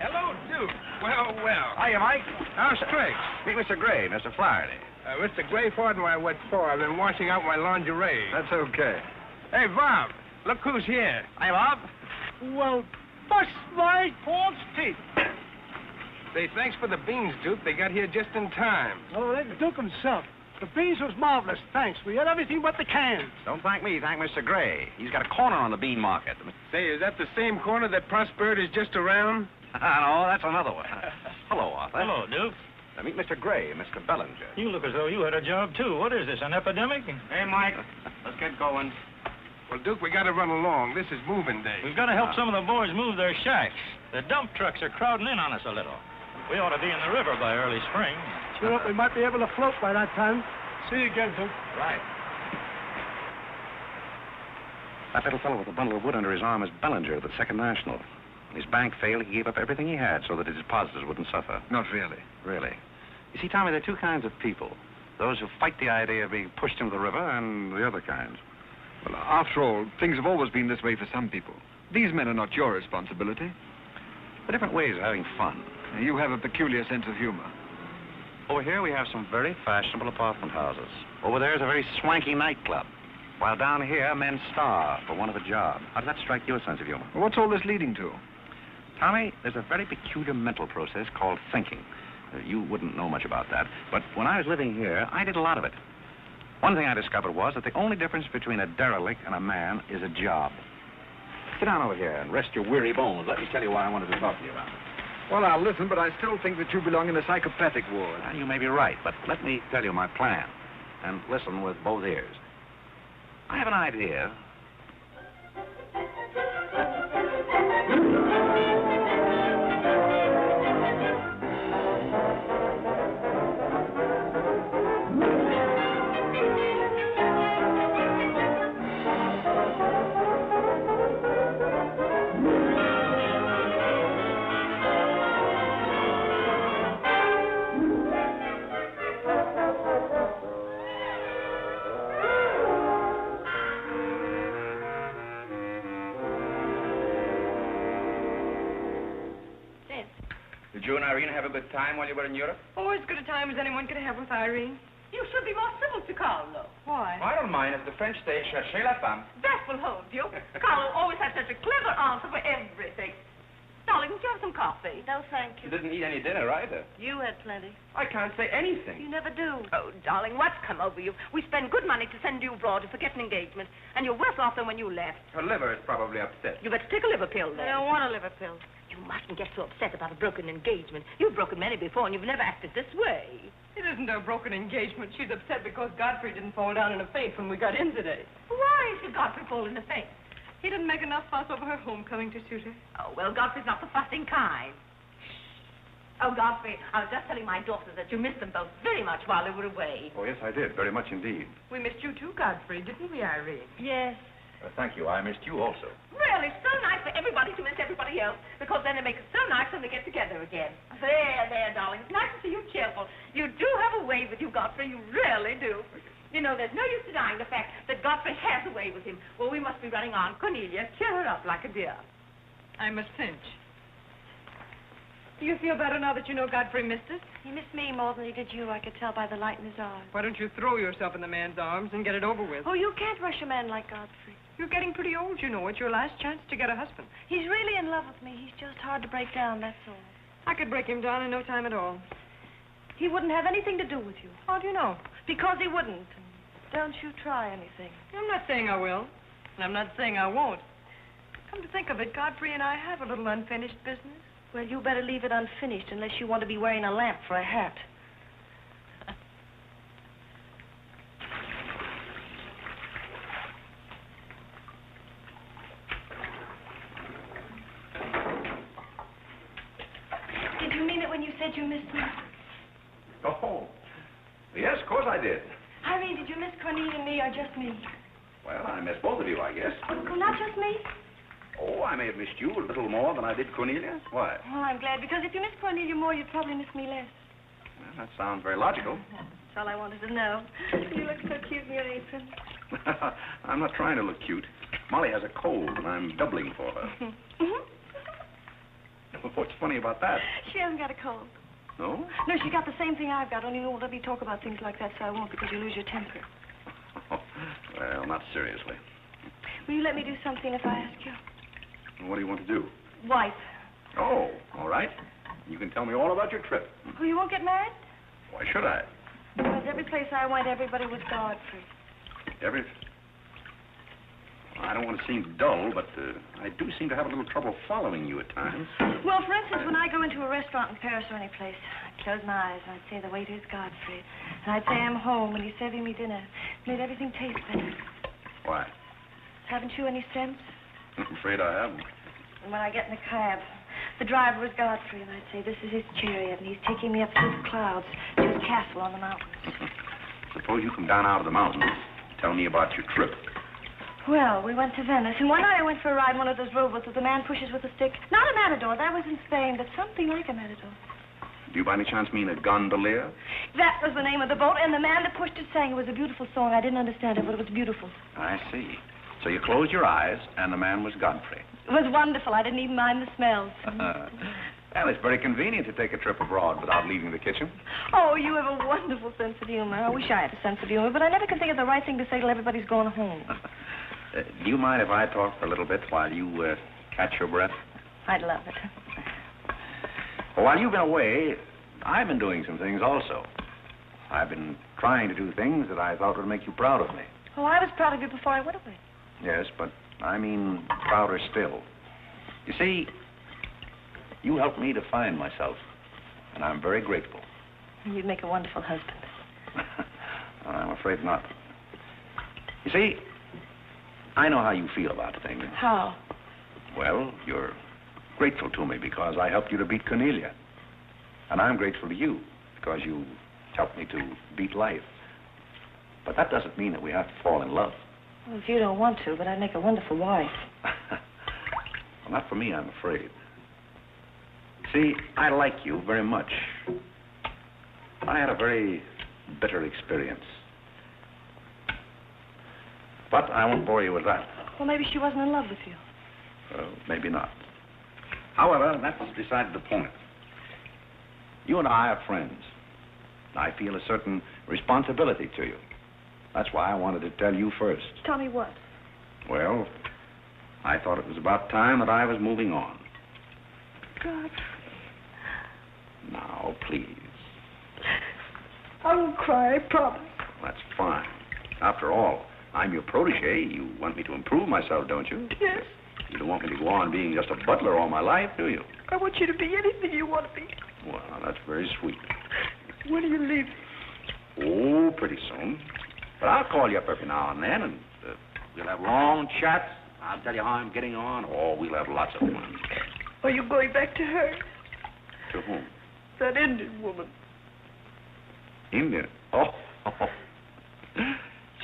Hello, Duke. Well, well. Hiya, Mike. How's tricks? Meet Mr. Gray, Mr. Flaherty. Mr. Gray, pardon my wet floor. I've been washing out my lingerie. That's okay. Hey, Bob, look who's here. Hiya, Bob. Well, bust my false teeth. Say, thanks for the beans, Duke. They got here just in time. Oh, that Duke himself. The beans was marvelous, thanks. We had everything but the cans. Don't thank me. Thank Mr. Gray. He's got a corner on the bean market. Say, is that the same corner that Prosperity is just around? No, that's another one. Hello, Arthur. Hello, Duke. Meet Mr. Gray, Mr. Bellinger. You look as though you had a job, too. What is this, an epidemic? Hey, Mike, let's get going. Well, Duke, we got to run along. This is moving day. We've got to help some of the boys move their shacks. The dump trucks are crowding in on us a little. We ought to be in the river by early spring. Sure up, we might be able to float by that time. See you again, Duke. Right. That little fellow with the bundle of wood under his arm is Bellinger of the Second National. When his bank failed, he gave up everything he had so that his depositors wouldn't suffer. Not really. Really. You see, Tommy, there are two kinds of people. Those who fight the idea of being pushed into the river and the other kinds. Well, after all, things have always been this way for some people. These men are not your responsibility. The different ways of having fun. You have a peculiar sense of humor. Over here we have some very fashionable apartment houses. Over there is a very swanky nightclub. While down here, men starve for want of a job. How does that strike your sense of humor? Well, what's all this leading to? Tommy, there's a very peculiar mental process called thinking. You wouldn't know much about that, but when I was living here, I did a lot of it. One thing I discovered was that the only difference between a derelict and a man is a job. Sit down over here and rest your weary bones. Let me tell you why I wanted to talk to you about it. Well, I'll listen, but I still think that you belong in the psychopathic ward. You may be right, but let me tell you my plan. And listen with both ears. I have an idea. Did you and Irene have a good time while you were in Europe? Oh, as good a time as anyone could have with Irene. You should be more civil to Carlo. Why? I don't mind. As the French say, cherchez la femme. That will hold you. Carlo always had such a clever answer for everything. Darling, would you have some coffee? No, thank You you. didn't eat any dinner either. You had plenty. I can't say anything. You never do. Oh, darling, what's come over you? We spend good money to send you abroad to forget an engagement, and you're worse off than when you left. Her liver is probably upset. You better take a liver pill then. I don't want a liver pill. You mustn't get so upset about a broken engagement. You've broken many before, and you've never acted this way. It isn't a broken engagement. She's upset because Godfrey didn't fall down in a faint when we got in today. Why should Godfrey fall in a faint? He didn't make enough fuss over her homecoming to suit her. Oh, well, Godfrey's not the fussing kind. Oh, Godfrey, I was just telling my daughter that you missed them both very much while they were away. Oh, yes, I did. Very much indeed. We missed you too, Godfrey, didn't we, Irene? Yes. Thank you. I missed you also. Really, so nice for everybody to miss everybody else, because then it makes it so nice when they get together again. There, darling. It's nice to see you cheerful. You do have a way with you, Godfrey. You really do. You know, there's no use denying the fact that Godfrey has a way with him. Well, we must be running on. Cornelia, cheer her up like a dear. I'm a cinch. Do you feel better now that you know Godfrey missed us? He missed me more than he did you. I could tell by the light in his eyes. Why don't you throw yourself in the man's arms and get it over with? Oh, you can't rush a man like Godfrey. You're getting pretty old, you know. It's your last chance to get a husband. He's really in love with me. He's just hard to break down, that's all. I could break him down in no time at all. He wouldn't have anything to do with you. How do you know? Because he wouldn't. Don't you try anything. I'm not saying I will, and I'm not saying I won't. Come to think of it, Godfrey and I have a little unfinished business. Well, you better leave it unfinished unless you want to be wearing a lamp for a hat. Did you mean it when you said you missed me? Oh, yes, of course I did. Irene, did you miss Cornelia and me or just me? Well, I missed both of you, I guess. Oh, not just me? Oh, I may have missed you a little more than I did Cornelia. Why? Oh, I'm glad, because if you miss Cornelia more, you'd probably miss me less. Well, that sounds very logical. That's all I wanted to know. You look so cute in your apron. I'm not trying to look cute. Molly has a cold, and I'm doubling for her. What's funny about that? She hasn't got a cold. No? No, she got the same thing I've got, only you won't let me talk about things like that, so I won't, because you lose your temper. Well, not seriously. Will you let me do something if I ask you? What do you want to do? Wife. Oh, all right. You can tell me all about your trip. Oh, you won't get married? Why should I? Because every place I went, everybody was Godfrey. I don't want to seem dull, but I do seem to have a little trouble following you at times. Well, for instance, when I go into a restaurant in Paris or any place, I'd close my eyes and I'd say the waiter's Godfrey. And I'd say I'm home and he's serving me dinner. Made everything taste better. Why? Haven't you any sense? I'm afraid I haven't. And when I get in the cab, the driver was Godfrey, and I'd say, this is his chariot, and he's taking me up through the clouds to his castle on the mountains. Suppose you come down out of the mountains. Tell me about your trip. Well, we went to Venice, and one night I went for a ride in one of those rowboats that the man pushes with a stick. Not a matador, that was in Spain, but something like a matador. Do you by any chance mean a gondolier? That was the name of the boat, and the man that pushed it sang it was a beautiful song. I didn't understand it, but it was beautiful. I see. So you closed your eyes, and the man was Godfrey. It was wonderful. I didn't even mind the smells. Well, it's very convenient to take a trip abroad without leaving the kitchen. Oh, you have a wonderful sense of humor. I wish I had a sense of humor, but I never can think of the right thing to say till everybody's gone home. Do you mind if I talk for a little bit while you catch your breath? I'd love it. Well, while you've been away, I've been doing some things also. I've been trying to do things that I thought would make you proud of me. Oh, I was proud of you before I went away. Yes, but I mean prouder still. You see, you helped me to find myself, and I'm very grateful. You'd make a wonderful husband. I'm afraid not. You see, I know how you feel about things. How? Well, you're grateful to me because I helped you to beat Cornelia. And I'm grateful to you because you helped me to beat life. But that doesn't mean that we have to fall in love. Well, if you don't want to, but I'd make a wonderful wife. Well, not for me, I'm afraid. See, I like you very much. I had a very bitter experience. But I won't bore you with that. Well, maybe she wasn't in love with you. Maybe not. However, that's beside the point. You and I are friends. I feel a certain responsibility to you. That's why I wanted to tell you first. Tell me what? Well, I thought it was about time that I was moving on. God. Now, please. I won't cry, I promise. That's fine. After all, I'm your protege. You want me to improve myself, don't you? Yes. You don't want me to go on being just a butler all my life, do you? I want you to be anything you want to be. Well, that's very sweet. When are you leaving? Oh, pretty soon. But I'll call you up every now and then, and we'll have long chats. I'll tell you how I'm getting on. Oh, we'll have lots of fun. Are you going back to her? To whom? That Indian woman. Indian? Oh.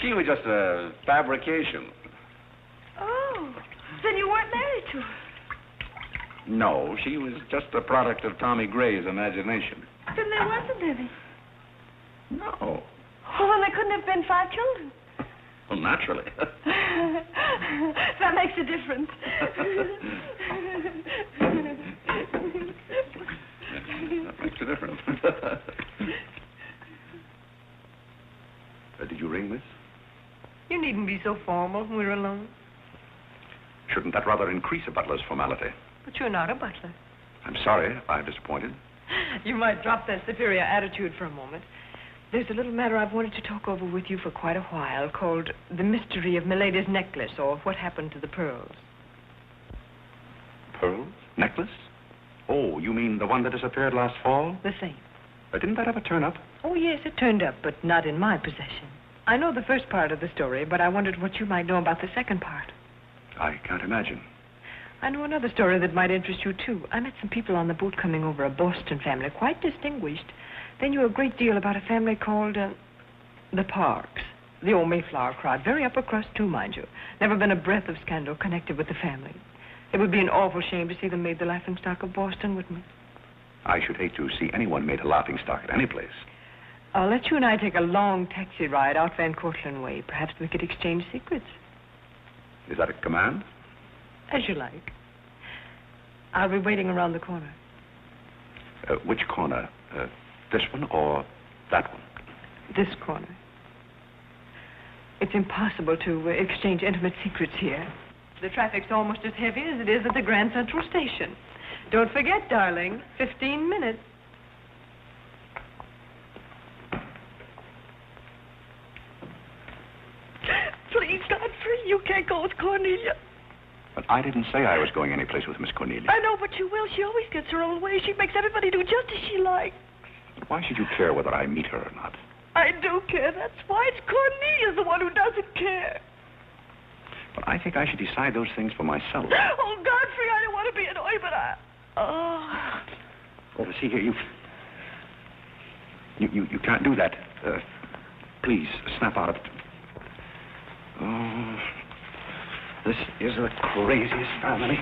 She was just a fabrication. Oh, then you weren't married to her. No, she was just a product of Tommy Gray's imagination. Then there wasn't any. No. Oh, well, there couldn't have been 5 children. Well, naturally. That makes a difference. That makes a difference. Did you ring, miss? You needn't be so formal when we're alone. Shouldn't that rather increase a butler's formality? But you're not a butler. I'm sorry if I'm disappointed. You might drop that superior attitude for a moment. There's a little matter I've wanted to talk over with you for quite a while, called The Mystery of Milady's Necklace, or What Happened to the Pearls. Pearls? Necklace? Oh, you mean the one that disappeared last fall? The same. Didn't that ever turn up? Oh, yes, it turned up, but not in my possession. I know the first part of the story, but I wondered what you might know about the second part. I can't imagine. I know another story that might interest you, too. I met some people on the boat coming over, a Boston family, quite distinguished. They knew a great deal about a family called, the Parks. The old Mayflower crowd. Very upper crust, too, mind you. Never been a breath of scandal connected with the family. It would be an awful shame to see them made the laughingstock of Boston, wouldn't it? I should hate to see anyone made a laughingstock at any place. I'll let you and I take a long taxi ride out Van Cortlandt Way. Perhaps we could exchange secrets. Is that a command? As you like. I'll be waiting around the corner. Which corner? This one or that one? This corner. It's impossible to exchange intimate secrets here. The traffic's almost as heavy as it is at the Grand Central Station. Don't forget, darling, 15 minutes. Please, Godfrey, you can't go with Cornelia. But I didn't say I was going anyplace with Miss Cornelia. I know, but you will. She always gets her own way. She makes everybody do just as she likes. But why should you care whether I meet her or not? I do care. That's why. It's Cornelia's the one who doesn't care. But I think I should decide those things for myself. Oh, Godfrey, I don't want to be annoyed, but I... Oh, see here, you can't do that. Please, snap out of it. Oh, this is the craziest family.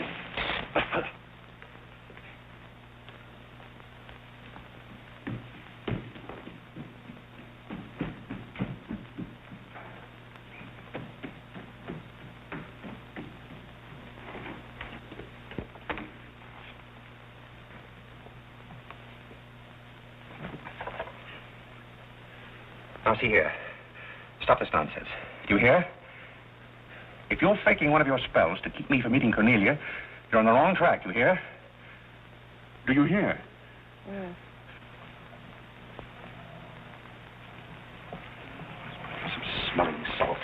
Now, see here. Stop this nonsense. Do you hear? If you're faking one of your spells to keep me from meeting Cornelia, you're on the wrong track, you hear? Do you hear? Yeah. Some smelling salt.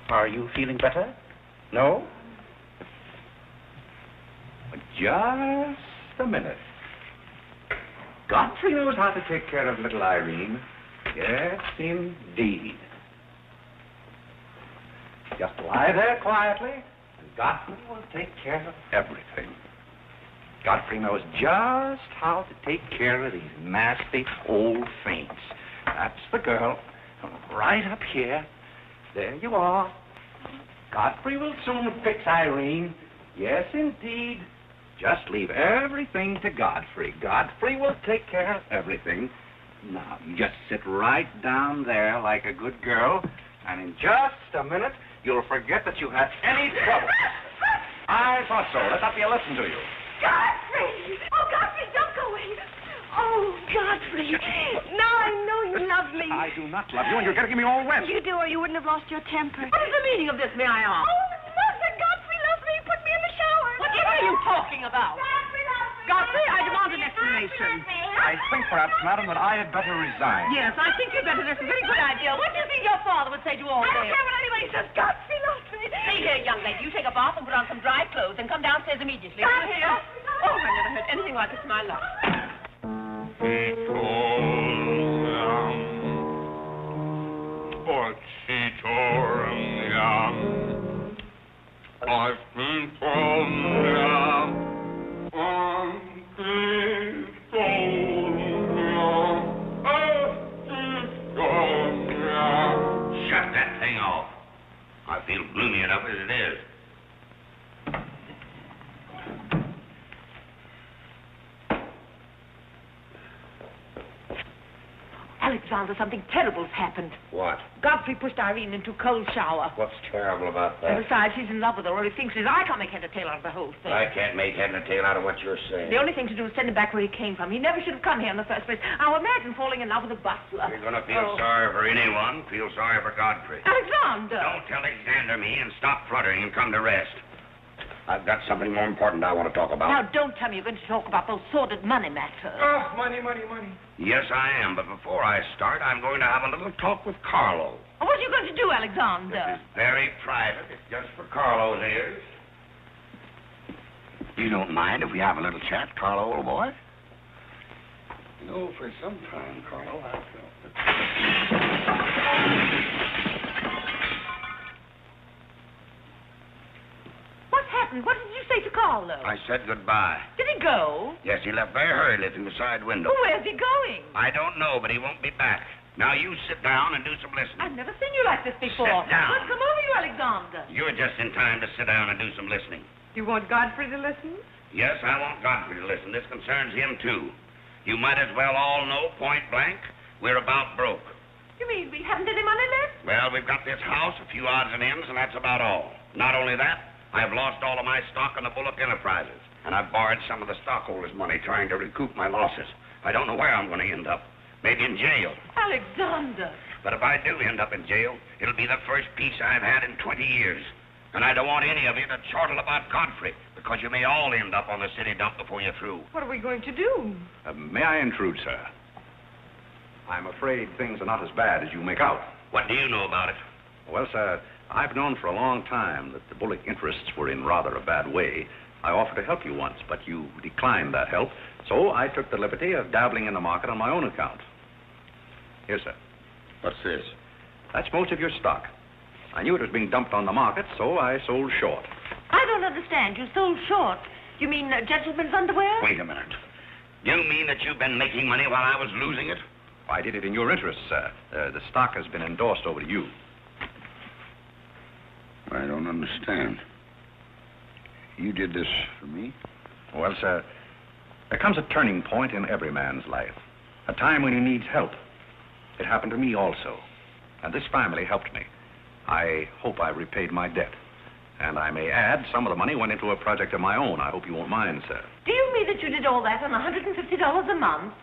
Are you feeling better? No? Just a minute. Godfrey knows how to take care of little Irene. Yes, indeed. Just lie there quietly, and Godfrey will take care of everything. Godfrey knows just how to take care of these nasty old faints. That's the girl. Right up here. There you are. Godfrey will soon fix Irene. Yes, indeed. Just leave everything to Godfrey. Godfrey will take care of everything. Now, you just sit right down there like a good girl, and in just a minute, you'll forget that you had any trouble. I thought so. Let that be a lesson to you. Godfrey! Oh, Godfrey, don't go away. Oh, Godfrey. Now I know you love me. I do not love you, and you're getting me all wet. You do, or you wouldn't have lost your temper. What is the meaning of this, may I ask? Oh, Mother, Godfrey loves me. He put me in the shower. Whatever are you talking about? Godfrey loves me. Godfrey, I demand an explanation. I think, perhaps, madam, that I had better resign. Yes, I think you'd better. That's a very good idea. What do you think your father would say to all I don't this? care what anybody says. Godfrey loves me. See here, young lady, you take a bath and put on some dry clothes and come downstairs immediately. Godfrey You hear? loves me. Oh, I never heard anything like this in my life. I've been Shut that thing off. I feel gloomy enough as it is. Alexander, something terrible's happened. What? Godfrey pushed Irene into a cold shower. What's terrible about And that? besides, he's in love with her, or he thinks he is. I can't make head or tail out of the whole thing. I can't make head and tail out of what you're saying. The only thing to do is send him back where he came from. He never should have come here in the first place. Now imagine falling in love with a butler. You're going to feel sorry for anyone. Feel sorry for Godfrey. Alexander! Don't Alexander me and stop fluttering and come to rest. I've got something more important I want to talk about. Now, don't tell me you're going to talk about those sordid money matters. Oh, money. Yes, I am, but before I start, I'm going to have a little talk with Carlo. What are you going to do, Alexander? This is very private. It's just for Carlo's ears. You don't mind if we have a little chat, Carlo, old boy? You know, for some time, Carlo, I've felt What happened? What did you say to Carlo? I said goodbye. Did he go? Yes, he left very hurriedly through the side window. Well, where's he going? I don't know, but he won't be back. Now, you sit down and do some listening. I've never seen you like this before. Sit down. What's come over you, Alexander? You're just in time to sit down and do some listening. You want Godfrey to listen? Yes, I want Godfrey to listen. This concerns him, too. You might as well all know, point blank, we're about broke. You mean we haven't any money left? Well, we've got this house, a few odds and ends, and that's about all. Not only that, I've lost all of my stock in the Bullock Enterprises, and I've borrowed some of the stockholders' money trying to recoup my losses. I don't know where I'm going to end up. Maybe in jail. Alexander. But if I do end up in jail, it'll be the first peace I've had in 20 years. And I don't want any of you to chortle about Godfrey, because you may all end up on the city dump before you're through. What are we going to do? May I intrude, sir? I'm afraid things are not as bad as you make out. What do you know about it? Well, sir, I've known for a long time that the Bullock interests were in rather a bad way. I offered to help you once, but you declined that help, so I took the liberty of dabbling in the market on my own account. Here, sir. What's this? That's most of your stock. I knew it was being dumped on the market, so I sold short. I don't understand. You sold short. You mean gentlemen's underwear? Wait a minute. Do you mean that you've been making money while I was losing it? I did it in your interest, sir. The stock has been endorsed over to you. I don't understand. You did this for me? Well, sir, there comes a turning point in every man's life. A time when he needs help. It happened to me also. And this family helped me. I hope I repaid my debt. And I may add, some of the money went into a project of my own. I hope you won't mind, sir. Do you mean that you did all that on $150 a month?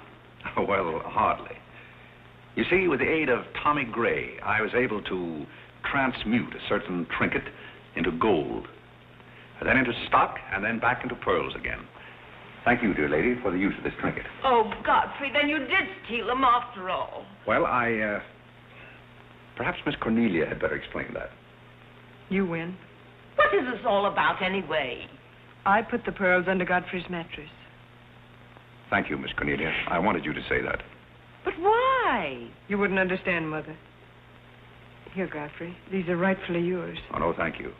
Well, hardly. You see, with the aid of Tommy Gray, I was able to transmute a certain trinket into gold, then into stock, and then back into pearls again. Thank you, dear lady, for the use of this trinket. Oh, Godfrey, then you did steal them after all. Well, perhaps Miss Cornelia had better explain that. You win. What is this all about, anyway? I put the pearls under Godfrey's mattress. Thank you, Miss Cornelia. I wanted you to say that. But why? You wouldn't understand, Mother. Here, Godfrey. These are rightfully yours. Oh, no, thank you.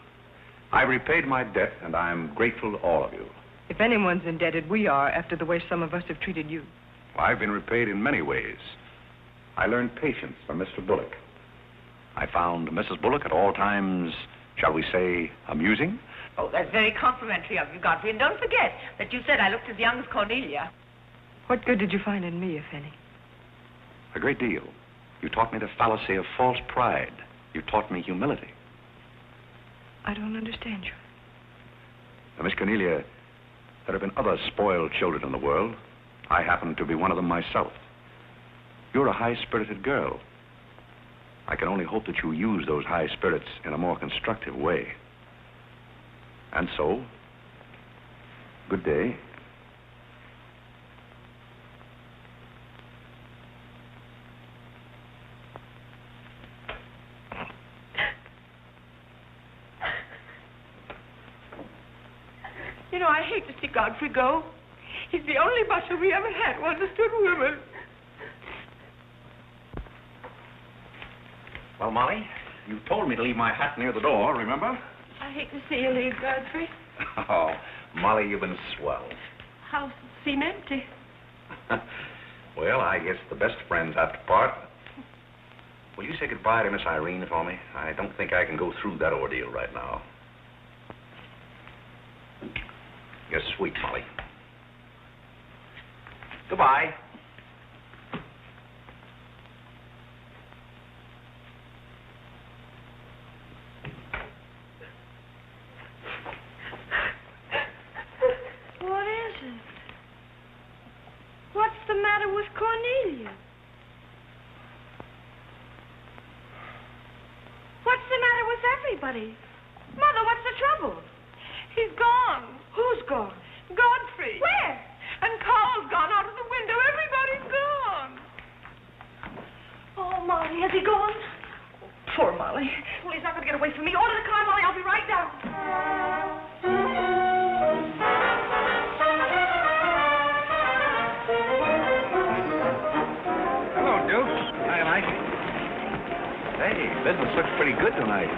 I repaid my debt, and I'm grateful to all of you. If anyone's indebted, we are, after the way some of us have treated you. Well, I've been repaid in many ways. I learned patience from Mr. Bullock. I found Mrs. Bullock at all times, shall we say, amusing. Oh, that's very complimentary of you, Godfrey. And don't forget that you said I looked as young as Cornelia. What good did you find in me, if any? A great deal. You taught me the fallacy of false pride. You taught me humility. I don't understand you. Now, Miss Cornelia, there have been other spoiled children in the world. I happen to be one of them myself. You're a high-spirited girl. I can only hope that you use those high spirits in a more constructive way. And so, good day. You know, I hate to see Godfrey go. He's the only butcher we ever had who understood women. Well, Molly, you told me to leave my hat near the door, remember? I hate to see you leave, Godfrey. Oh, Molly, you've been swell. House seem empty. Well, I guess the best friends have to part. Will you say goodbye to Miss Irene for me? I don't think I can go through that ordeal right now. You're sweet, Molly. Goodbye. What is it? What's the matter with Cornelia? What's the matter with everybody? Mother, what's the trouble? He's gone. Who's gone? Godfrey. Where? And Carl's gone out of the window. Everybody's gone. Oh, Molly, has he gone? Poor Molly. Well, he's not going to get away from me. Order the car, Molly. I'll be right down. Hello, Duke. Hi, Mike. Hey, business looks pretty good tonight.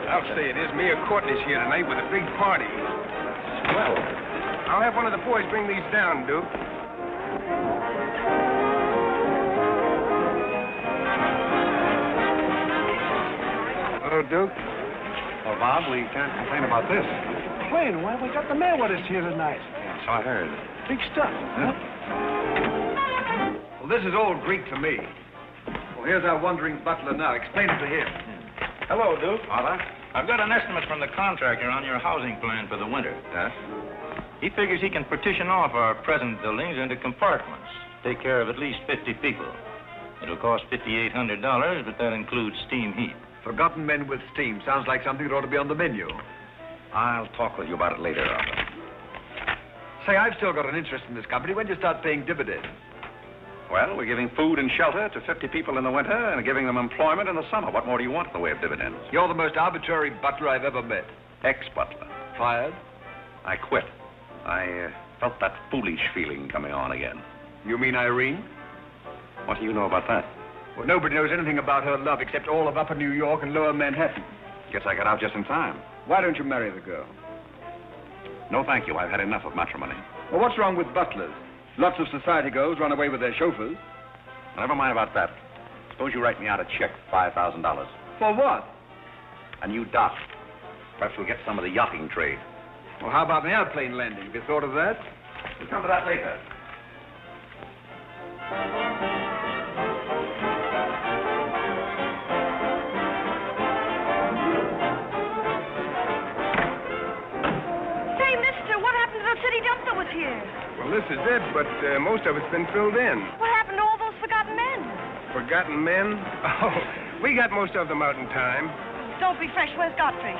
I'll say it is. Mayor Courtney's here tonight with a big party. Well, I'll have one of the boys bring these down, Duke. Hello, Duke. well, Bob, we can't complain about this. Wayne, why we got the mayor with us here tonight? So I heard. Big stuff, huh? Well, this is all Greek to me. Well, here's our wandering butler now. Explain it to him. Hello, Duke. Father? I've got an estimate from the contractor on your housing plan for the winter. Yes? He figures he can partition off our present buildings into compartments, take care of at least 50 people. It'll cost $5,800, but that includes steam heat. Forgotten men with steam. Sounds like something that ought to be on the menu. I'll talk with you about it later, Arthur. Say, I've still got an interest in this company. When do you start paying dividends? Well, we're giving food and shelter to 50 people in the winter and giving them employment in the summer. What more do you want in the way of dividends? You're the most arbitrary butler I've ever met. Ex-butler. Fired? I quit. I felt that foolish feeling coming on again. You mean Irene? What do you know about that? Well, nobody knows anything about her love except all of Upper New York and Lower Manhattan. Guess I got out just in time. Why don't you marry the girl? No, thank you. I've had enough of matrimony. Well, what's wrong with butlers? Lots of society girls run away with their chauffeurs. Never mind about that. Suppose you write me out a check for $5,000. For what? A new dock. Perhaps we'll get some of the yachting trade. Well, how about an airplane landing? Have you thought of that? We'll come to that later. Say, mister, what happened to the city dump that was here? Well, this is it, but most of it's been filled in. What happened to all those forgotten men? Forgotten men? Oh, we got most of them out in time. Don't be fresh. Where's Godfrey?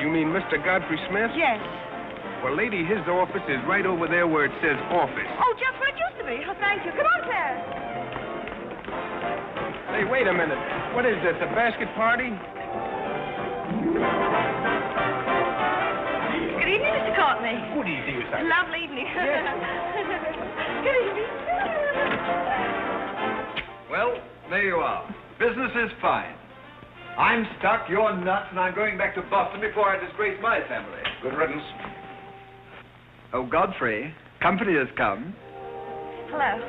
You mean Mr. Godfrey Smith? Yes. Well, lady, his office is right over there where it says office. Oh, just where it used to be. Oh, thank you. Come on, Claire. Hey, wait a minute. What is this, a basket party? Good evening, Mr. Courtney. Good evening, Miss Irene. Lovely evening. Good evening. Well, there you are. Business is fine. I'm stuck, you're nuts, and I'm going back to Boston before I disgrace my family. Good riddance. Oh, Godfrey, company has come. Hello.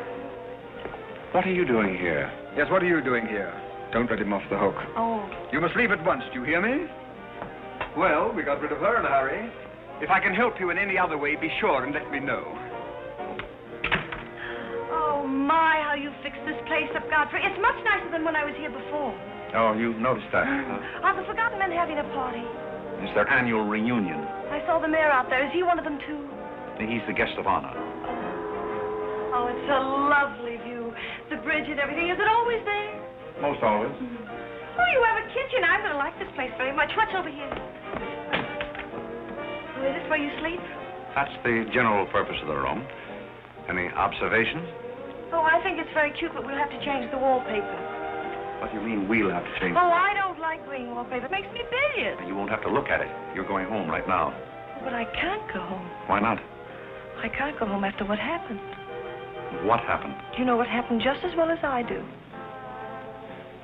What are you doing here? Yes, what are you doing here? Don't let him off the hook. Oh. You must leave at once, do you hear me? Well, we got rid of her in a hurry. If I can help you in any other way, be sure and let me know. Oh, my, how you fixed this place up, Godfrey. It's much nicer than when I was here before. Oh, you noticed that, huh? Are the forgotten men having a party? It's their annual reunion. I saw the mayor out there. Is he one of them, too? He's the guest of honor. Oh, it's a lovely view. The bridge and everything. Is it always there? Most always. Oh, you have a kitchen. I'm going to like this place very much. What's over here? Oh, is this where you sleep? That's the general purpose of the room. Any observations? Oh, I think it's very cute, but we'll have to change the wallpaper. What do you mean we'll have to change? Oh, I don't like green wallpaper. It makes me bilious. You won't have to look at it. You're going home right now. But I can't go home. Why not? I can't go home after what happened. What happened? You know what happened just as well as I do.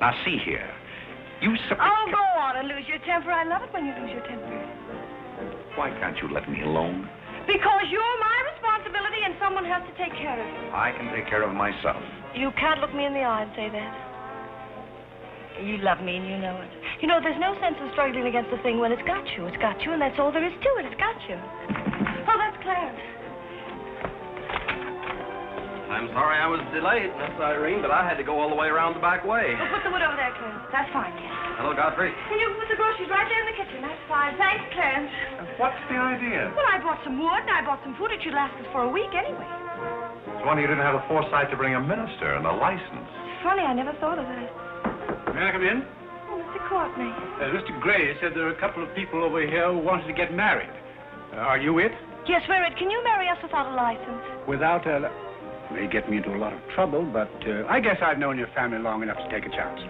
Now, see here. You Oh, go on and lose your temper. I love it when you lose your temper. Why can't you let me alone? Because you're my responsibility and someone has to take care of you. I can take care of myself. You can't look me in the eye and say that. You love me and you know it. You know, there's no sense in struggling against a thing when it's got you. It's got you, and that's all there is to it. It's got you. Oh, that's Clarence. I'm sorry I was delayed, Miss Irene, but I had to go all the way around the back way. Well, put the wood over there, Clarence. That's fine, kid. Hello, Godfrey. Can you put the groceries right there in the kitchen? That's fine. Thanks, Clarence. What's the idea? Well, I bought some wood, and I bought some food. It should last us for a week anyway. It's wonder you didn't have the foresight to bring a minister and a license. It's funny, I never thought of that. May I come in? Oh, Mr. Courtney. Mr. Gray said there are a couple of people over here who wanted to get married. Are you it? Yes, we're it. Can you marry us without a license? Without a... May get me into a lot of trouble, but I guess I've known your family long enough to take a chance.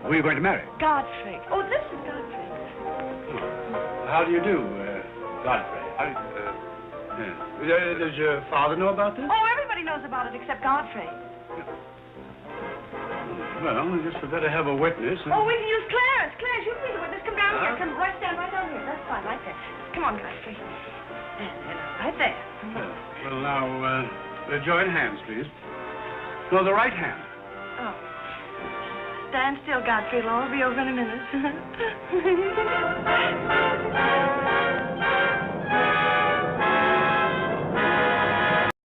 Who are you going to marry? Godfrey. Oh, this is Godfrey. How do you do, Godfrey? Does your father know about this? Oh, everybody knows about it except Godfrey. Well, I guess we better have a witness. Oh, we can use Clarence. Clarence, you can be the witness. Come down here. Come right stand right down here. That's fine, right there. Come on, Godfrey. Right there. Well, now, join hands, please. No, the right hand. Oh. Stand still, Godfrey. It'll all be over in a minute.